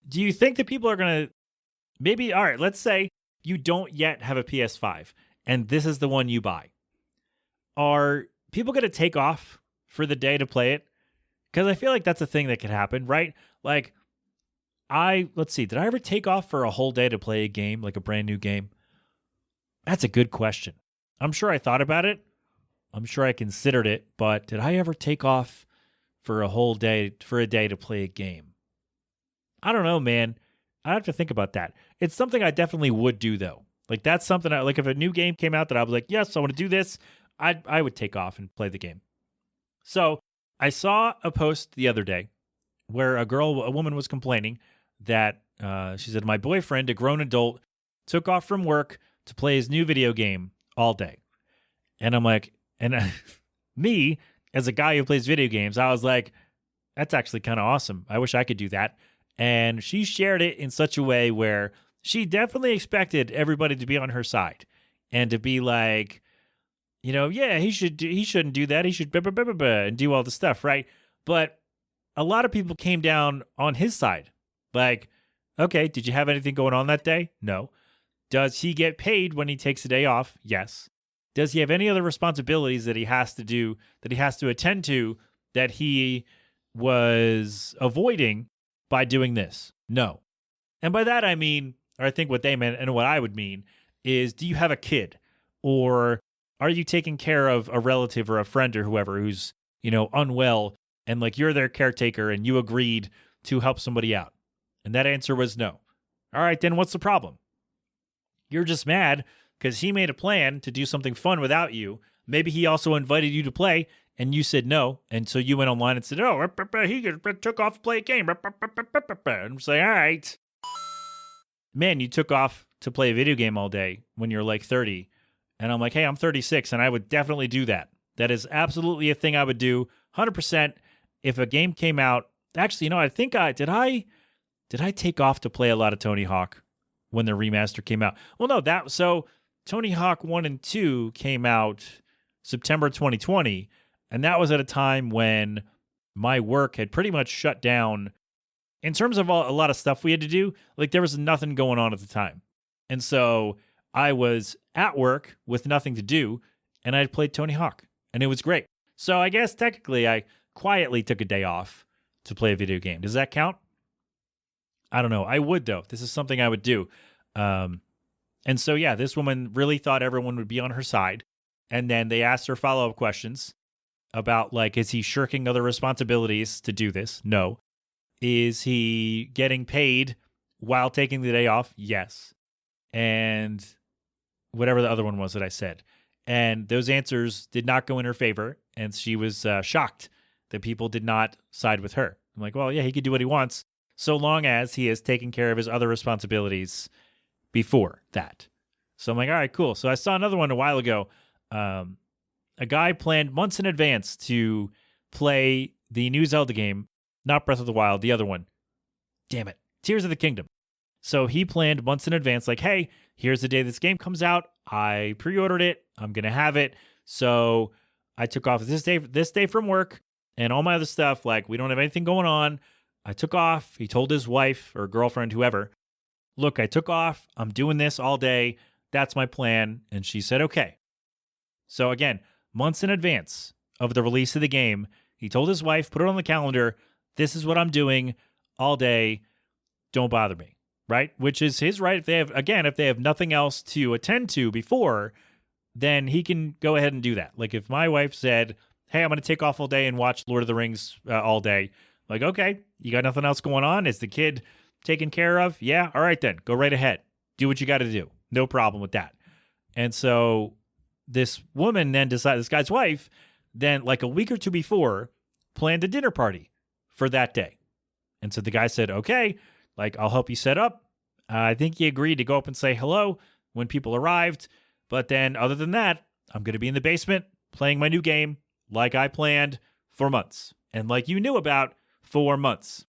Do you think that people are going to all right, let's say you don't yet have a PS5 and this is the one you buy. Are people going to take off for the day to play it? Because I feel like that's a thing that could happen, right? Let's see, did I ever take off for a whole day to play a game, like a brand new game? That's a good question. I'm sure I thought about it. I'm sure I considered it, but did I ever take off for a day to play a game? I don't know, man. I'd have to think about that. It's something I definitely would do, though. That's something if a new game came out that I was like, yes, I want to do this, I would take off and play the game. So I saw a post the other day where a woman was complaining that she said, my boyfriend, a grown adult, took off from work to play his new video game all day. And I'm like, me, as a guy who plays video games, I was like, that's actually kind of awesome. I wish I could do that. And she shared it in such a way where she definitely expected everybody to be on her side and to be like, yeah, he shouldn't do that. He should blah, blah, blah, blah, blah, and do all the stuff, right? But a lot of people came down on his side. Like, okay, did you have anything going on that day? No. Does he get paid when he takes a day off? Yes. Does he have any other responsibilities that he has to do, that he has to attend to, that he was avoiding by doing this? No. And by that, I mean, or I think what they meant and what I would mean is, do you have a kid? Or are you taking care of a relative or a friend or whoever who's, unwell, and like you're their caretaker and you agreed to help somebody out? And that answer was no. All right, then what's the problem? You're just mad because he made a plan to do something fun without you. Maybe he also invited you to play and you said no. And so you went online and said, oh, he took off to play a game. And I'm saying, all right. Man, you took off to play a video game all day when you're like 30. And I'm like, hey, I'm 36 and I would definitely do that. That is absolutely a thing I would do 100%. If a game came out, actually, I think did I take off to play a lot of Tony Hawk when the remaster came out? Well, no, so Tony Hawk 1 and 2 came out September 2020, and that was at a time when my work had pretty much shut down in terms of a lot of stuff we had to do. Like, there was nothing going on at the time. And so I was at work with nothing to do, and I played Tony Hawk, and it was great. So I guess technically I quietly took a day off to play a video game. Does that count? I don't know. I would, though. This is something I would do. And so, yeah, this woman really thought everyone would be on her side. And then they asked her follow-up questions about, like, is he shirking other responsibilities to do this? No. Is he getting paid while taking the day off? Yes. And whatever the other one was that I said. And those answers did not go in her favor. And she was shocked that people did not side with her. I'm like, well, yeah, he could do what he wants, so long as he is taking care of his other responsibilities before that. So I'm like, all right, cool. So I saw another one a while ago. A guy planned months in advance to play the new Zelda game, not Breath of the Wild, the other one. Damn it. Tears of the Kingdom. So he planned months in advance, like, hey, here's the day this game comes out. I pre-ordered it. I'm going to have it. So I took off this day from work and all my other stuff. Like, we don't have anything going on. I took off. He told his wife or girlfriend, whoever, look, I took off. I'm doing this all day. That's my plan. And she said, okay. So again, months in advance of the release of the game, he told his wife, put it on the calendar. This is what I'm doing all day. Don't bother me. Right? Which is his right. If they have nothing else to attend to before, then he can go ahead and do that. Like, if my wife said, hey, I'm going to take off all day and watch Lord of the Rings all day. Like, okay, you got nothing else going on? Is the kid taken care of? Yeah. All right, then go right ahead. Do what you got to do. No problem with that. And so this woman then decided, this guy's wife, then like a week or two before, planned a dinner party for that day. And so the guy said, okay, like, I'll help you set up. I think he agreed to go up and say hello when people arrived. But then other than that, I'm going to be in the basement playing my new game like I planned for months. And like you knew about for months.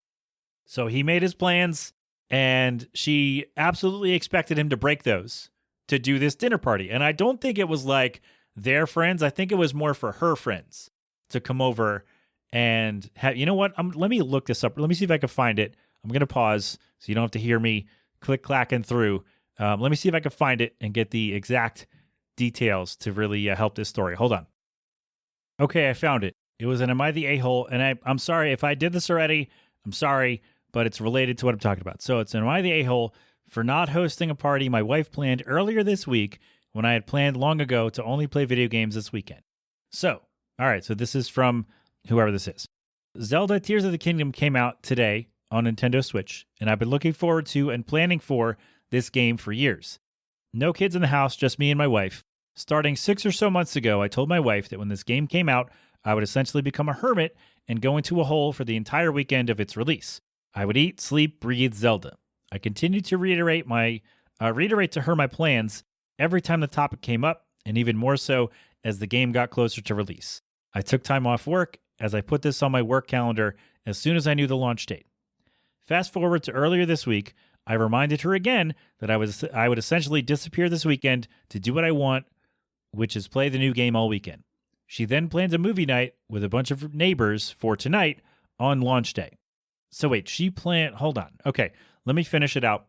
So he made his plans, and she absolutely expected him to break those to do this dinner party. And I don't think it was like their friends. I think it was more for her friends to come over and have, you know what? Let me look this up. Let me see if I can find it. I'm going to pause so you don't have to hear me click-clacking through. Let me see if I can find it and get the exact details to really help this story. Hold on. Okay, I found it. It was an Am I the A-hole? And I'm sorry if I did this already. I'm sorry, but it's related to what I'm talking about. So it's an Am I the A-hole for not hosting a party my wife planned earlier this week when I had planned long ago to only play video games this weekend. So, all right, so this is from whoever this is. Zelda Tears of the Kingdom came out today on Nintendo Switch, and I've been looking forward to and planning for this game for years. No kids in the house, just me and my wife. Starting 6 or so months ago, I told my wife that when this game came out, I would essentially become a hermit and go into a hole for the entire weekend of its release. I would eat, sleep, breathe Zelda. I continued to reiterate to her my plans every time the topic came up, and even more so as the game got closer to release. I took time off work as I put this on my work calendar as soon as I knew the launch date. Fast forward to earlier this week, I reminded her again that I would essentially disappear this weekend to do what I want, which is play the new game all weekend. She then plans a movie night with a bunch of neighbors for tonight on launch day. So wait, hold on. Okay, let me finish it out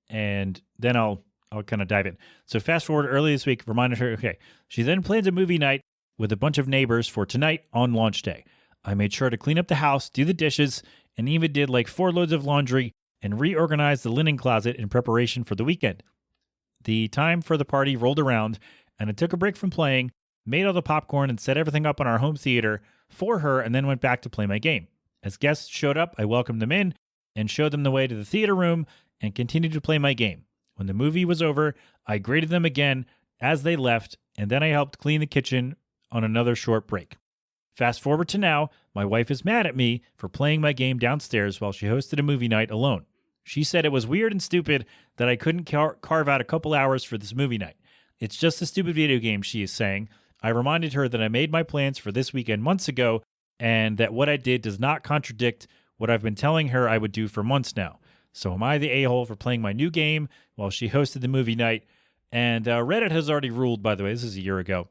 and then I'll kind of dive in. So fast forward early this week, reminded her, okay, she then plans a movie night with a bunch of neighbors for tonight on launch day. I made sure to clean up the house, do the dishes, and even did like 4 loads of laundry and reorganized the linen closet in preparation for the weekend. The time for the party rolled around, and I took a break from playing, made all the popcorn, and set everything up on our home theater for her, and then went back to play my game. As guests showed up, I welcomed them in and showed them the way to the theater room and continued to play my game. When the movie was over, I greeted them again as they left, and then I helped clean the kitchen on another short break. Fast forward to now, my wife is mad at me for playing my game downstairs while she hosted a movie night alone. She said it was weird and stupid that I couldn't carve out a couple hours for this movie night. It's just a stupid video game, she is saying. I reminded her that I made my plans for this weekend months ago and that what I did does not contradict what I've been telling her I would do for months now. So am I the a-hole for playing my new game while she hosted the movie night? And Reddit has already ruled, by the way, this is a year ago.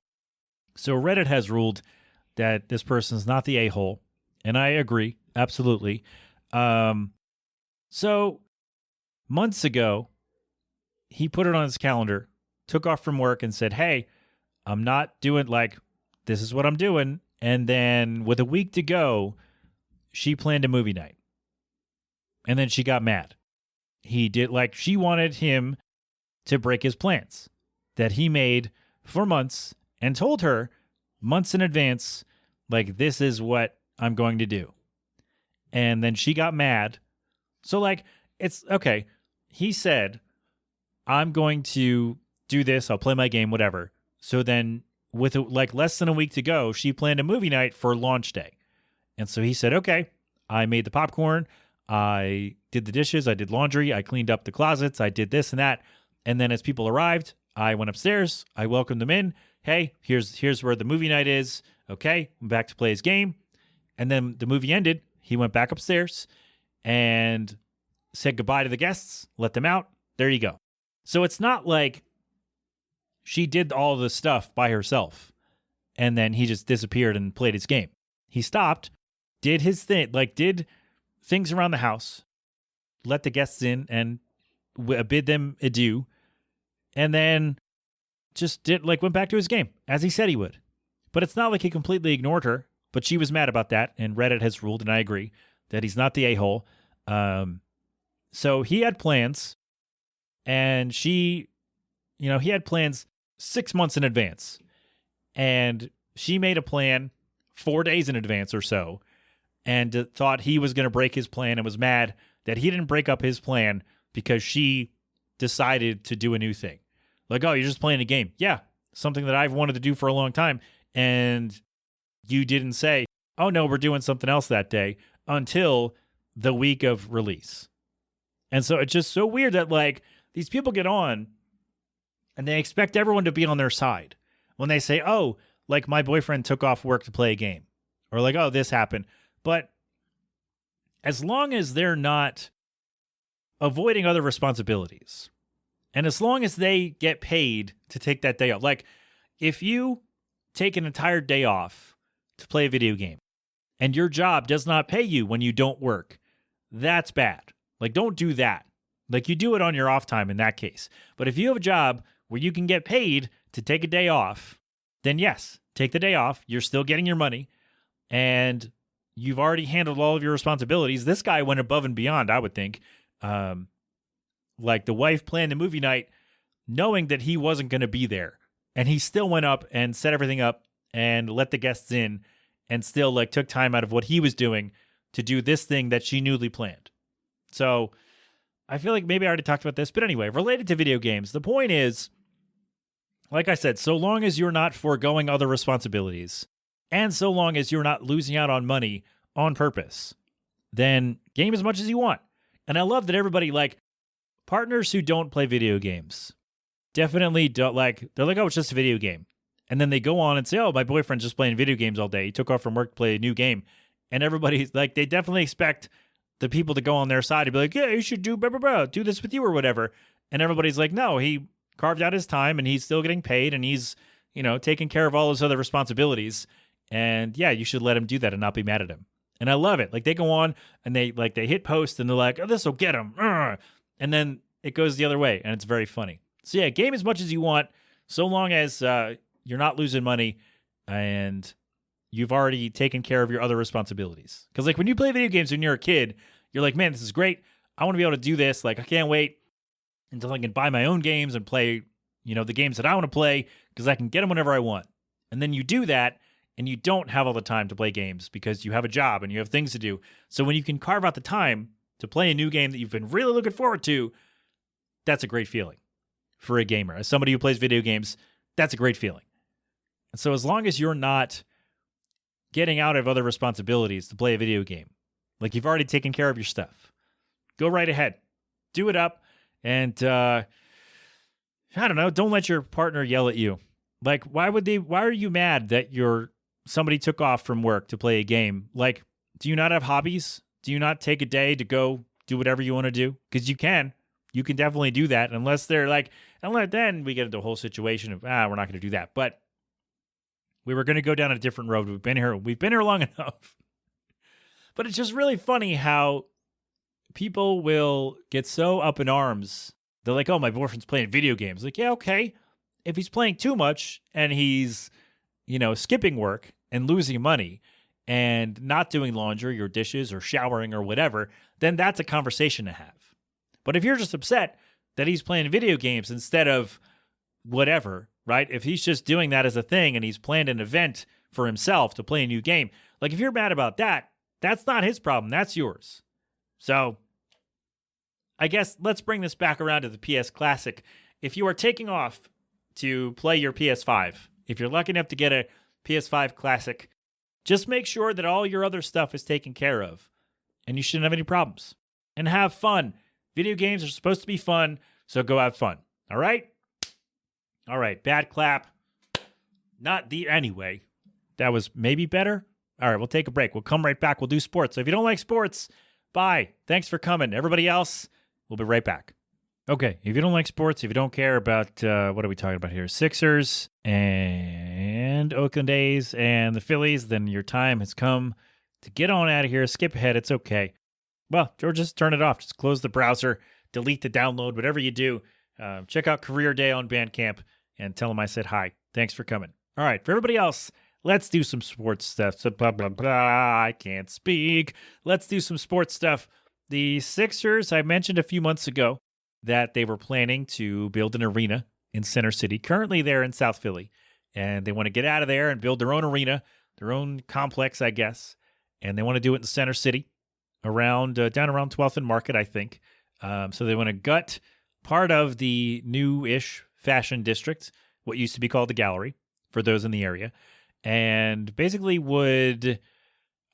So Reddit has ruled that this person's not the a-hole. And I agree, absolutely. So months ago, he put it on his calendar, took off from work and said, hey, I'm not doing this is what I'm doing. And then with a week to go, she planned a movie night. And then she got mad. He did she wanted him to break his plans that he made for months and told her months in advance, this is what I'm going to do. And then she got mad. So it's okay. He said, I'm going to do this. I'll play my game, whatever. So then with less than a week to go, she planned a movie night for launch day. And so he said, okay, I made the popcorn. I did the dishes. I did laundry. I cleaned up the closets. I did this and that. And then as people arrived, I went upstairs. I welcomed them in. Hey, here's where the movie night is. Okay, I'm back to play his game. And then the movie ended. He went back upstairs and said goodbye to the guests, let them out. There you go. So it's not like she did all the stuff by herself and then he just disappeared and played his game. He stopped, did his thing, did things around the house, let the guests in and bid them adieu, and then just went back to his game as he said he would. But it's not like he completely ignored her, but she was mad about that, and Reddit has ruled, and I agree, that he's not the a-hole. So he had plans, and he had plans 6 months in advance, and she made a plan 4 days in advance or so, and thought he was going to break his plan and was mad that he didn't break up his plan because she decided to do a new thing. Oh, you're just playing a game. Yeah, something that I've wanted to do for a long time. And you didn't say, oh, no, we're doing something else that day until the week of release. And so it's just so weird that these people get on and they expect everyone to be on their side when they say, oh, my boyfriend took off work to play a game, or oh, this happened. But as long as they're not avoiding other responsibilities, and as long as they get paid to take that day off, if you take an entire day off to play a video game and your job does not pay you when you don't work, that's bad. Don't do that. You do it on your off time in that case. But if you have a job where you can get paid to take a day off, then yes, take the day off. You're still getting your money and you've already handled all of your responsibilities. This guy went above and beyond, I would think. The wife planned the movie night knowing that he wasn't going to be there. And he still went up and set everything up and let the guests in and still took time out of what he was doing to do this thing that she newly planned. So I feel like maybe I already talked about this, but anyway, related to video games, the point is, like I said, so long as you're not foregoing other responsibilities and so long as you're not losing out on money on purpose, then game as much as you want. And I love that everybody partners who don't play video games definitely don't like, they're like, oh, it's just a video game. And then they go on and say, oh, my boyfriend's just playing video games all day. He took off from work to play a new game. And everybody's like, they definitely expect the people to go on their side to be like, yeah, you should do blah, blah, blah, do this with you or whatever. And everybody's like, no, he carved out his time and he's still getting paid and he's, taking care of all his other responsibilities. And yeah, you should let him do that and not be mad at him. And I love it. Like they go on and they hit post and they're like, oh, this will get him. And then it goes the other way and it's very funny. So yeah, game as much as you want, so long as you're not losing money and you've already taken care of your other responsibilities. Because like when you play video games when you're a kid, you're like, man, this is great. I want to be able to do this. Like I can't wait until I can buy my own games and play, the games that I want to play because I can get them whenever I want. And then you do that and you don't have all the time to play games because you have a job and you have things to do. So when you can carve out the time to play a new game that you've been really looking forward to, that's a great feeling for a gamer. As somebody who plays video games, that's a great feeling. And so as long as you're not getting out of other responsibilities to play a video game, like you've already taken care of your stuff, go right ahead, do it up. And I don't know, don't let your partner yell at you. Like, why are you mad that somebody took off from work to play a game? Like, do you not have hobbies? Do you not take a day to go do whatever you want to do? Because you can definitely do that unless they're like, then we get into a whole situation of, we're not going to do that. But we were going to go down a different road. We've been here long enough. But it's just really funny how people will get so up in arms. They're like, oh, my boyfriend's playing video games. Like, yeah, okay. If he's playing too much and he's, skipping work and losing money and not doing laundry or dishes or showering or whatever, then that's a conversation to have. But if you're just upset that he's playing video games instead of whatever, right? If he's just doing that as a thing and he's planned an event for himself to play a new game, like if you're mad about that, that's not his problem. That's yours. So I guess let's bring this back around to the PS Classic. If you are taking off to play your PS5, if you're lucky enough to get a PS5 Classic, just make sure that all your other stuff is taken care of and you shouldn't have any problems. And have fun. Video games are supposed to be fun, so go have fun. All right? All right, bad clap. Anyway, that was maybe better. All right, we'll take a break. We'll come right back. We'll do sports. So if you don't like sports, bye. Thanks for coming. Everybody else, we'll be right back. Okay, if you don't like sports, if you don't care about, what are we talking about here? Sixers and Oakland A's and the Phillies, then your time has come to get on out of here. Skip ahead. It's okay. Well, or just turn it off. Just close the browser, delete the download, whatever you do. Check out Career Day on Bandcamp and tell them I said hi. Thanks for coming. All right, for everybody else, let's do some sports stuff. So blah, blah, blah. I can't speak. Let's do some sports stuff. The Sixers, I mentioned a few months ago that they were planning to build an arena in Center City. Currently, they're in South Philly, and they want to get out of there and build their own arena, their own complex, I guess. And they want to do it in Center City, down around 12th and Market, I think. So they want to gut part of the new-ish fashion district, what used to be called the Gallery, for those in the area, and basically would,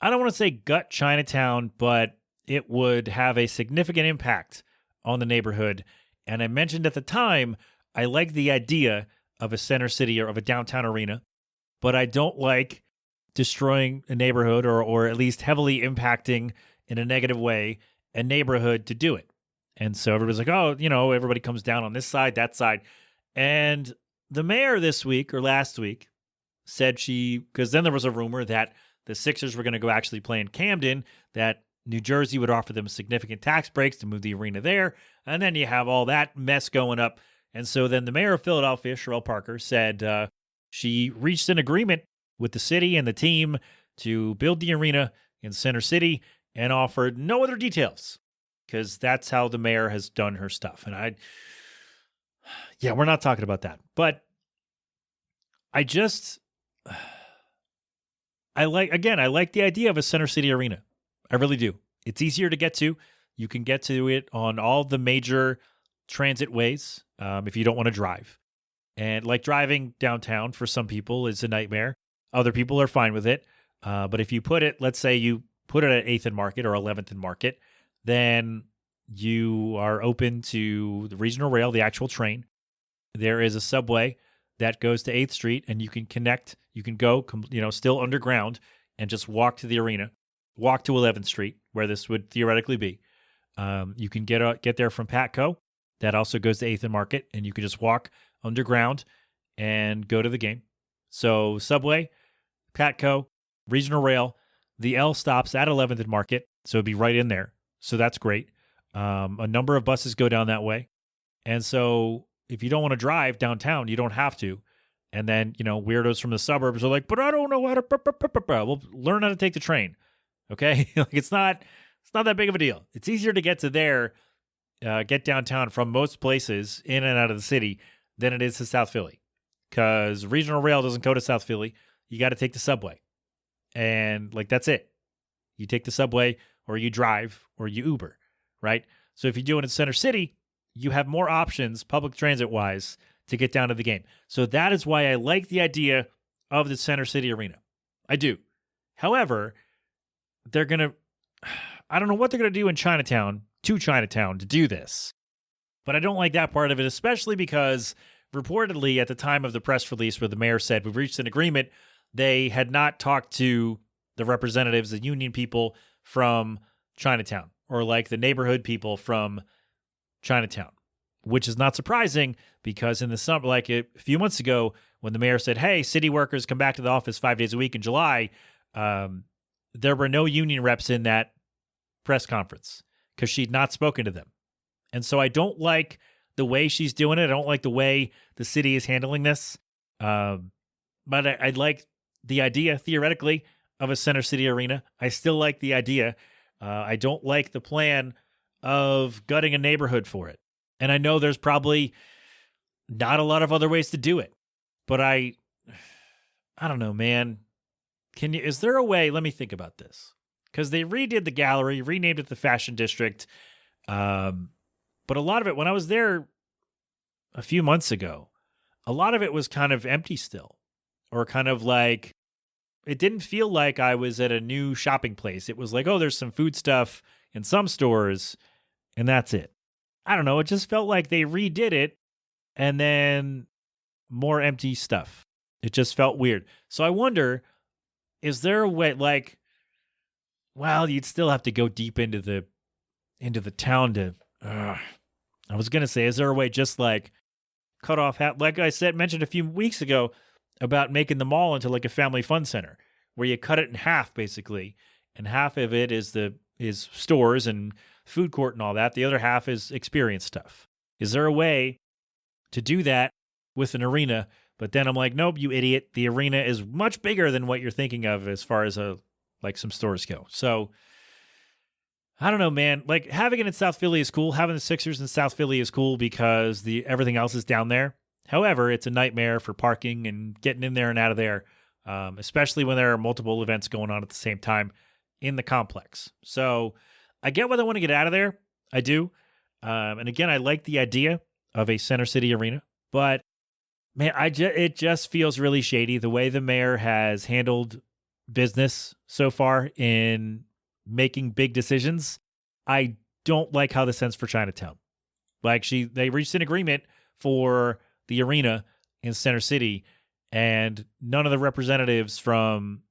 I don't want to say gut Chinatown, but it would have a significant impact on the neighborhood. And I mentioned at the time, I like the idea of a Center City or of a downtown arena, but I don't like destroying a neighborhood or at least heavily impacting in a negative way a neighborhood to do it. And so everybody's like, oh, everybody comes down on this side, that side. And the mayor this week or last week said because then there was a rumor that the Sixers were going to go actually play in Camden, that New Jersey would offer them significant tax breaks to move the arena there. And then you have all that mess going up. And so then the mayor of Philadelphia, Sherelle Parker, said she reached an agreement with the city and the team to build the arena in Center City and offered no other details because that's how the mayor has done her stuff. And we're not talking about that. But I like the idea of a Center City arena. I really do. It's easier to get to. You can get to it on all the major transit ways if you don't want to drive. And like driving downtown for some people is a nightmare. Other people are fine with it. But if you let's say you put it at 8th and Market or 11th and Market, then you are open to the regional rail, the actual train. there is a subway that goes to 8th Street, and you can connect. You can go, still underground and just walk to the arena, walk to 11th Street, where this would theoretically be. You can get there from Patco. That also goes to 8th and Market, and you can just walk underground and go to the game. So subway, Patco, Regional Rail, the L stops at 11th and Market, so it'd be right in there. So that's great. A number of buses go down that way. And so if you don't want to drive downtown, you don't have to. And then, weirdos from the suburbs are like, but I don't know how to, well, learn how to take the train. Okay. Like it's not that big of a deal. It's easier to get to there, get downtown from most places in and out of the city than it is to South Philly. Because Regional Rail doesn't go to South Philly. You got to take the subway. And that's it. You take the subway or you drive or you Uber, right? So if you do it in Center City, you have more options public transit wise to get down to the game. So that is why I like the idea of the Center City Arena. I do. However, I don't know what they're going to do in Chinatown to do this. But I don't like that part of it, especially because reportedly at the time of the press release where the mayor said we've reached an agreement, they had not talked to the representatives, the union people from Chinatown or the neighborhood people from Chinatown, which is not surprising because in the summer, a few months ago, when the mayor said, hey, city workers come back to the office 5 days a week in July, there were no union reps in that press conference because she'd not spoken to them. And so I don't like the way she's doing it. I don't like the way the city is handling this. But I like the idea, theoretically, of a Center City Arena. I still like the idea. I don't like the plan of gutting a neighborhood for it. And I know there's probably not a lot of other ways to do it. But I don't know, man. Is there a way? Let me think about this. Because they redid the gallery, renamed it the Fashion District. But a lot of it, when I was there a few months ago, a lot of it was kind of empty still. Or kind of it didn't feel like I was at a new shopping place. It was there's some food stuff in some stores, and that's it. I don't know. It just felt like they redid it, and then more empty stuff. It just felt weird. So I wonder, is there a way, you'd still have to go deep into the town to, I was going to say, is there a way just cut off half, like I mentioned a few weeks ago about making the mall into a family fun center where you cut it in half basically. And half of it is stores and food court and all that. The other half is experience stuff. Is there a way to do that with an arena? But then I'm like, nope, you idiot. The arena is much bigger than what you're thinking of as far as some stores go. So I don't know, man. Having it in South Philly is cool. Having the Sixers in South Philly is cool because everything else is down there. However, it's a nightmare for parking and getting in there and out of there, especially when there are multiple events going on at the same time in the complex. So I get why they want to get out of there. I do. And again, I like the idea of a Center City Arena, but man, it just feels really shady the way the mayor has handled business so far in making big decisions. I don't like how this ends for Chinatown. They reached an agreement for the arena in Center City, and none of the representatives from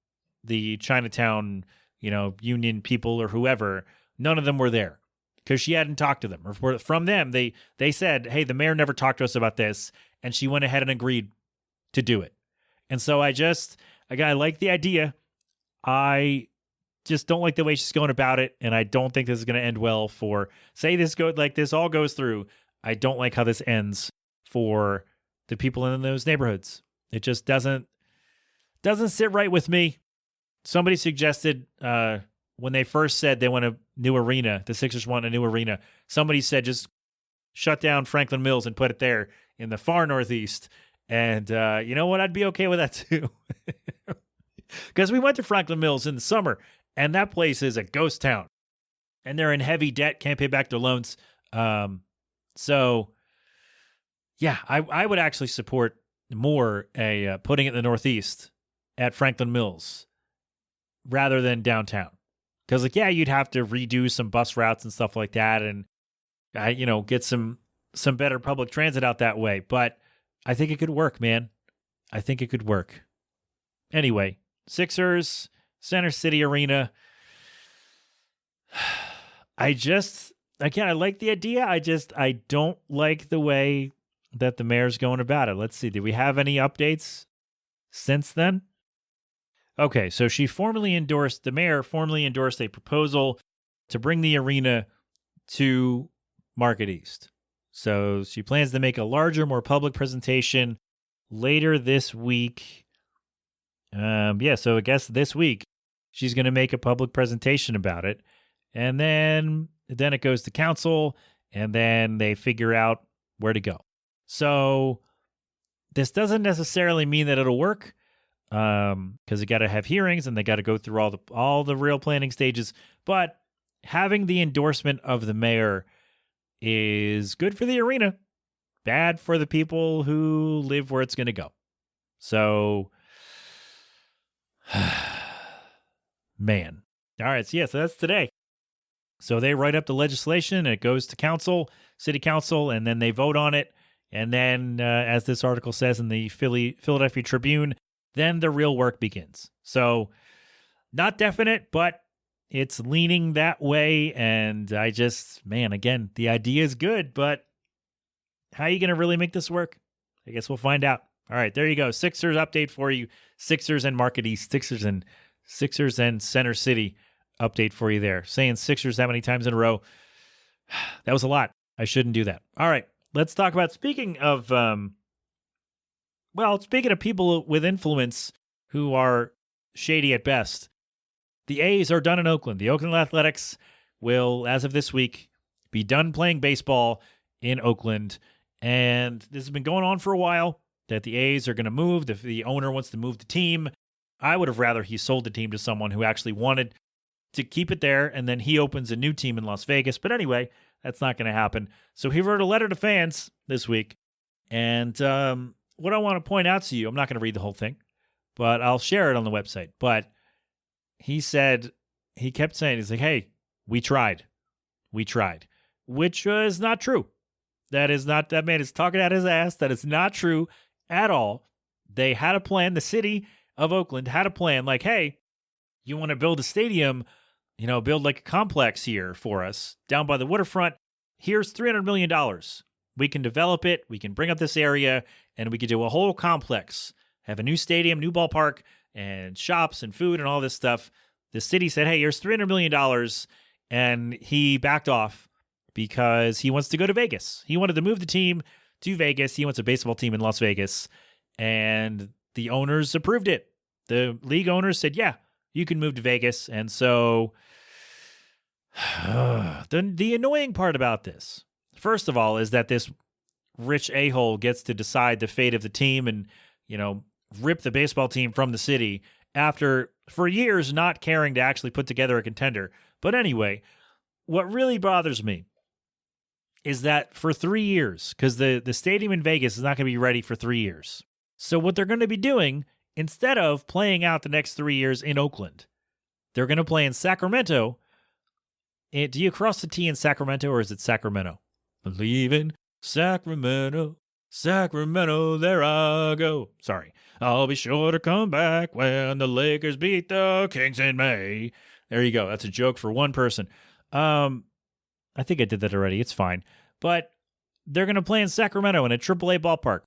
the Chinatown, union people or whoever, none of them were there because she hadn't talked to them. Or from them, they said, hey, the mayor never talked to us about this, and she went ahead and agreed to do it. And so I like the idea. I just don't like the way she's going about it, and I don't think this is going to end well for, say this all goes through. I don't like how this ends for the people in those neighborhoods. It just doesn't sit right with me. Somebody suggested when they first said they want a new arena, the Sixers want a new arena, somebody said just shut down Franklin Mills and put it there in the far northeast. And you know what? I'd be okay with that too. Because we went to Franklin Mills in the summer, and that place is a ghost town. And they're in heavy debt, can't pay back their loans. So, yeah, I would actually support more putting it in the Northeast at Franklin Mills rather than downtown. Because, you'd have to redo some bus routes and stuff like that and, get some better public transit out that way. But I think it could work, man. I think it could work. Anyway, Sixers, Center City Arena. I like the idea. I don't like the way that the mayor's going about it. Let's see. Did we have any updates since then? Okay, so the mayor formally endorsed a proposal to bring the arena to Market East. So she plans to make a larger, more public presentation later this week. So I guess this week she's going to make a public presentation about it. And then it goes to council, and then they figure out where to go. So this doesn't necessarily mean that it'll work, because you got to have hearings and they got to go through all the real planning stages. But having the endorsement of the mayor is good for the arena, bad for the people who live where it's going to go. So, man. All right. So that's today. So they write up the legislation, and it goes to council, city council, and then they vote on it. And then, as this article says in the Philadelphia Tribune, then the real work begins. So not definite, but it's leaning that way. And again, the idea is good, but how are you going to really make this work? I guess we'll find out. All right, there you go. Sixers update for you. Sixers and Market East, Sixers and Center City update for you there. Saying Sixers that many times in a row. That was a lot. I shouldn't do that. All right, let's talk about, speaking of people with influence who are shady at best, the A's are done in Oakland. The Oakland Athletics will, as of this week, be done playing baseball in Oakland. And this has been going on for a while, that the A's are going to move. The owner wants to move the team. I would have rather he sold the team to someone who actually wanted to keep it there, and then he opens a new team in Las Vegas. But anyway, that's not going to happen. So he wrote a letter to fans this week. And what I want to point out to you, I'm not going to read the whole thing, but I'll share it on the website. But he kept saying, he's like, hey, we tried, which was not true. That man is talking out his ass. That is not true at all. They had a plan. The city of Oakland had a plan, like, hey, you want to build a stadium, build like a complex here for us down by the waterfront. Here's $300 million. We can develop it. We can bring up this area, and we could do a whole complex, have a new stadium, new ballpark, and shops and food and all this stuff. The city said, hey, here's $300 million. And he backed off because he wants to go to Vegas. He wanted to move the team to Vegas. He wants a baseball team in Las Vegas. And the owners approved it. The league owners said, yeah, you can move to Vegas. And so the annoying part about this, first of all, is that this rich a-hole gets to decide the fate of the team and, rip the baseball team from the city after, for years, not caring to actually put together a contender. But anyway, what really bothers me is that for 3 years, because the stadium in Vegas is not going to be ready for 3 years. So what they're going to be doing, instead of playing out the next 3 years in Oakland, they're going to play in Sacramento. Do you cross the T in Sacramento, or is it Sacramento? Believe in Sacramento, Sacramento, there I go. Sorry. I'll be sure to come back when the Lakers beat the Kings in May. There you go. That's a joke for one person. I think I did that already. It's fine. But they're going to play in Sacramento in a AAA ballpark.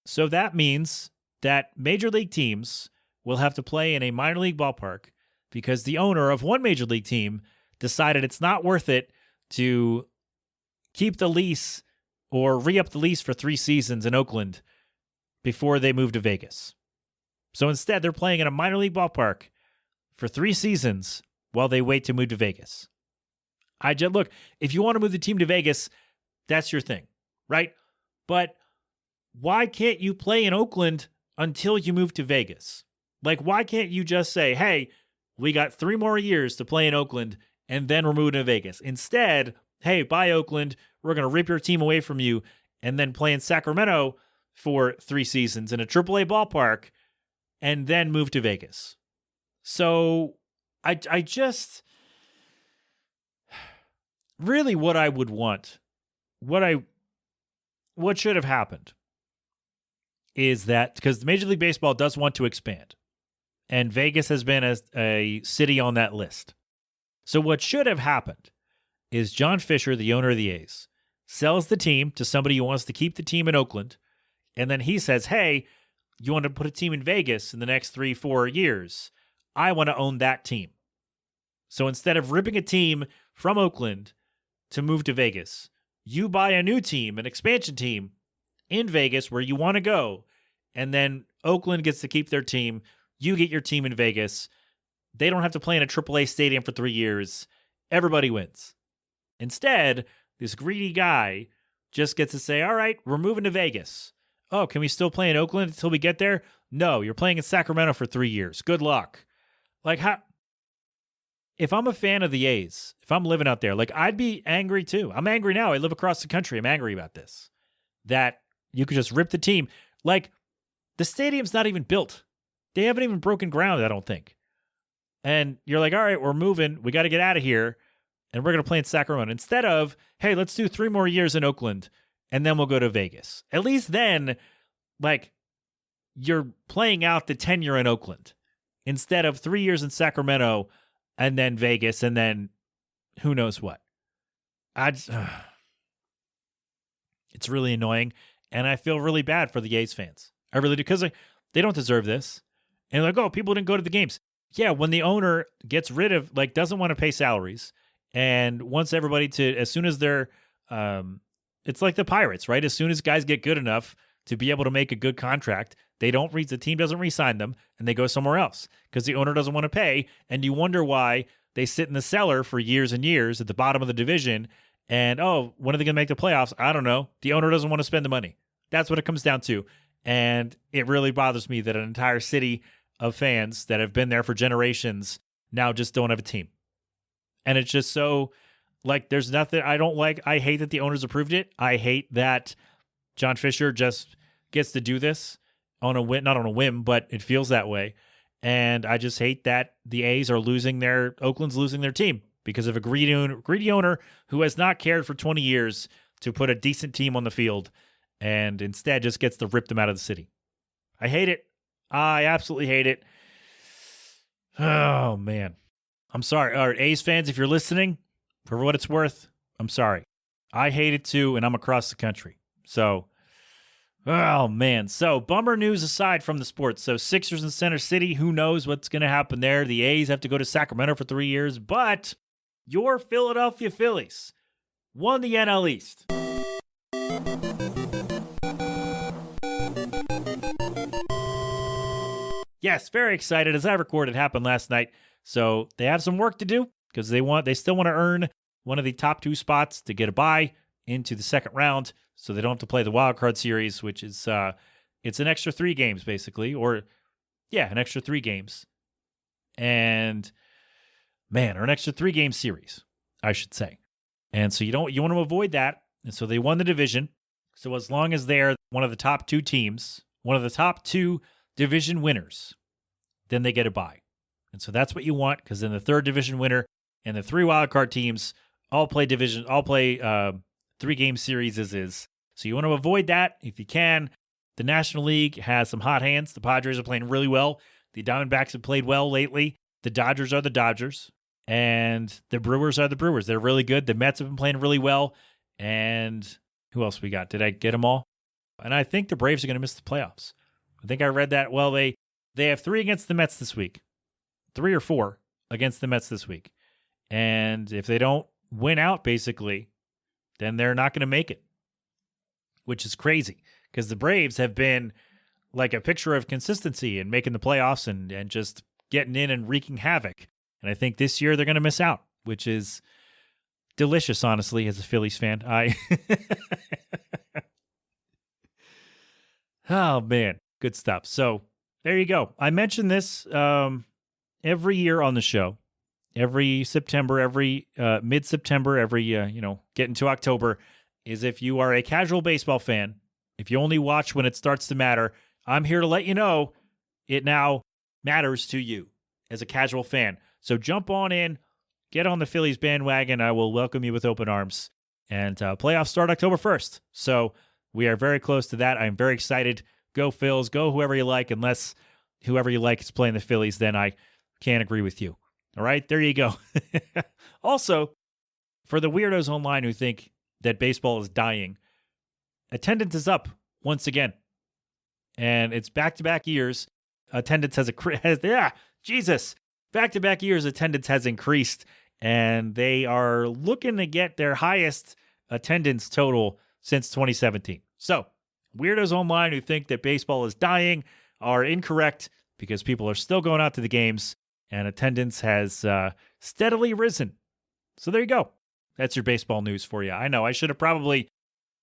So that means that major league teams will have to play in a minor league ballpark because the owner of one major league team decided it's not worth it to keep the lease or re-up the lease for 3 seasons in Oakland before they move to Vegas. So instead, they're playing in a minor league ballpark for 3 seasons while they wait to move to Vegas. Look, if you want to move the team to Vegas, that's your thing, right? But why can't you play in Oakland until you move to Vegas? Like, why can't you just say, hey, we got 3 more years to play in Oakland, and then we're moving to Vegas? Instead, hey, bye, Oakland. We're going to rip your team away from you and then play in Sacramento for 3 seasons in a AAA ballpark and then move to Vegas. So I just really what I would want, what should have happened is that because Major League Baseball does want to expand, and Vegas has been a city on that list. So what should have happened is John Fisher, the owner of the A's, sells the team to somebody who wants to keep the team in Oakland, and then he says, hey, you want to put a team in Vegas in the next 3-4 years? I want to own that team. So instead of ripping a team from Oakland to move to Vegas, you buy a new team, an expansion team in Vegas where you want to go, and then Oakland gets to keep their team. You get your team in Vegas. They don't have to play in a AAA stadium for 3 years. Everybody wins. Instead, this greedy guy just gets to say, all right, we're moving to Vegas. Oh, can we still play in Oakland until we get there? No, you're playing in Sacramento for 3 years. Good luck. Like, how? If I'm a fan of the A's, if I'm living out there, like, I'd be angry too. I'm angry now. I live across the country. I'm angry about this. That you could just rip the team. Like, the stadium's not even built. They haven't even broken ground, I don't think. And you're like, all right, we're moving. We got to get out of here. And we're going to play in Sacramento. Instead of, hey, let's do 3 more years in Oakland, and then we'll go to Vegas. At least then, like, you're playing out the tenure in Oakland. Instead of 3 years in Sacramento, and then Vegas, and then who knows what. It's really annoying, and I feel really bad for the A's fans. I really do, because they don't deserve this. And like, oh, people didn't go to the games. Yeah, when the owner gets rid of, like, doesn't want to pay salaries, and wants everybody to, as soon as they're, it's like the Pirates, right? As soon as guys get good enough to be able to make a good contract, the team doesn't re-sign them, and they go somewhere else because the owner doesn't want to pay. And you wonder why they sit in the cellar for years and years at the bottom of the division. And, oh, when are they going to make the playoffs? I don't know. The owner doesn't want to spend the money. That's what it comes down to. And it really bothers me that an entire city of fans that have been there for generations now just don't have a team. And it's just so, like, there's nothing I don't like. I hate that the owners approved it. I hate that John Fisher just gets to do this on a whim, not on a whim, but it feels that way. And I just hate that the A's are Oakland's losing their team because of a greedy owner who has not cared for 20 years to put a decent team on the field and instead just gets to rip them out of the city. I hate it. I absolutely hate it. Oh, man. I'm sorry. All right, A's fans, if you're listening, for what it's worth, I'm sorry. I hate it too, and I'm across the country. So, oh, man. So, bummer news aside from the sports. So, Sixers in Center City, who knows what's going to happen there. The A's have to go to Sacramento for 3 years, but your Philadelphia Phillies won the NL East. Yes, very excited. As I recorded, it happened last night. So they have some work to do because they still want to earn one of the top 2 spots to get a bye into the second round, so they don't have to play the wild card series, which is it's an extra 3 games basically, or an extra 3 games, and or an extra 3 game series, I should say. And so you want to avoid that, and so they won the division. So as long as they're one of the top 2 teams, one of the top 2 division winners, then they get a bye. And so that's what you want, because then the 3rd division winner and the 3 wildcard teams all play 3-game series as is. So you want to avoid that if you can. The National League has some hot hands. The Padres are playing really well. The Diamondbacks have played well lately. The Dodgers are the Dodgers. And the Brewers are the Brewers. They're really good. The Mets have been playing really well. And who else we got? Did I get them all? And I think the Braves are going to miss the playoffs. I think I read that. Well, they have 3 against the Mets this week. 3 or 4 against the Mets this week. And if they don't win out, basically, then they're not going to make it, which is crazy because the Braves have been like a picture of consistency and making the playoffs and just getting in and wreaking havoc. And I think this year they're going to miss out, which is delicious, honestly, as a Phillies fan. Oh, man. Good stuff. So there you go. I mentioned this every year on the show, every September, every mid-September, every, get into October, is if you are a casual baseball fan, if you only watch when it starts to matter, I'm here to let you know it now matters to you as a casual fan. So jump on in, get on the Phillies bandwagon. I will welcome you with open arms. And playoffs start October 1st. So we are very close to that. I'm very excited Go Phils. Go whoever you like, unless whoever you like is playing the Phillies, then I can't agree with you. All right, there you go. Also, for the weirdos online who think that baseball is dying, attendance is up once again. And it's back-to-back years. Attendance back-to-back years attendance has increased, and they are looking to get their highest attendance total since 2017. So, weirdos online who think that baseball is dying are incorrect, because people are still going out to the games, and attendance has steadily risen. So there you go. That's your baseball news for you. I know I should have probably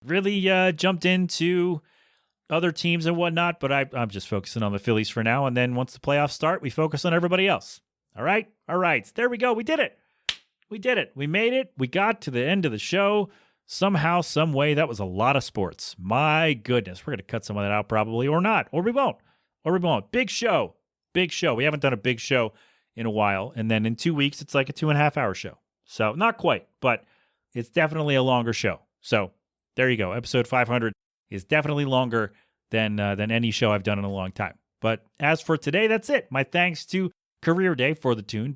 really jumped into other teams and whatnot, but I'm just focusing on the Phillies for now. And then once the playoffs start, we focus on everybody else. All right? All right. There we go. We did it. We did it. We made it. We got to the end of the show. Somehow, some way, that was a lot of sports. My goodness. We're going to cut some of that out probably, or not. Or we won't. Big show. Big show. We haven't done a big show in a while. And then in 2 weeks, it's like a 2.5 hour show. So not quite, but it's definitely a longer show. So there you go. Episode 500 is definitely longer than any show I've done in a long time. But as for today, that's it. My thanks to Career Day for the tune.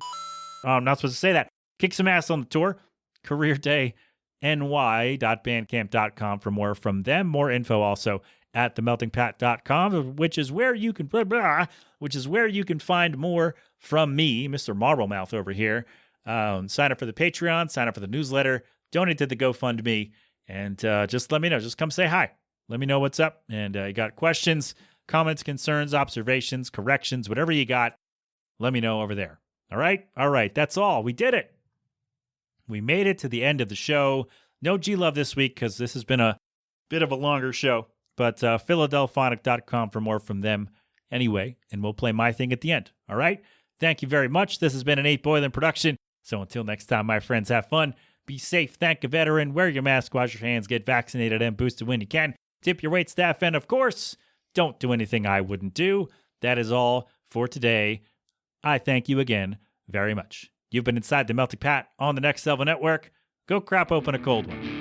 I'm not supposed to say that. Kick some ass on the tour. CareerDayNY.bandcamp.com for more from them. More info also at themeltingpat.com, which is where you can find more from me, Mr. Marblemouth over here. Sign up for the Patreon, sign up for the newsletter, donate to the GoFundMe, and just let me know. Just come say hi. Let me know what's up. And you got questions, comments, concerns, observations, corrections, whatever you got, let me know over there. All right? All right. That's all. We did it. We made it to the end of the show. No G-Love this week because this has been a bit of a longer show. But Philadelphonic.com for more from them anyway. And we'll play my thing at the end. All right? Thank you very much. This has been an 8 Boylan production. So until next time, my friends, have fun. Be safe. Thank a veteran. Wear your mask. Wash your hands. Get vaccinated and boosted when you can. Tip your wait staff. And, of course, don't do anything I wouldn't do. That is all for today. I thank you again very much. You've been inside the Melting Pat on the Next Level Network. Go crap open a cold one.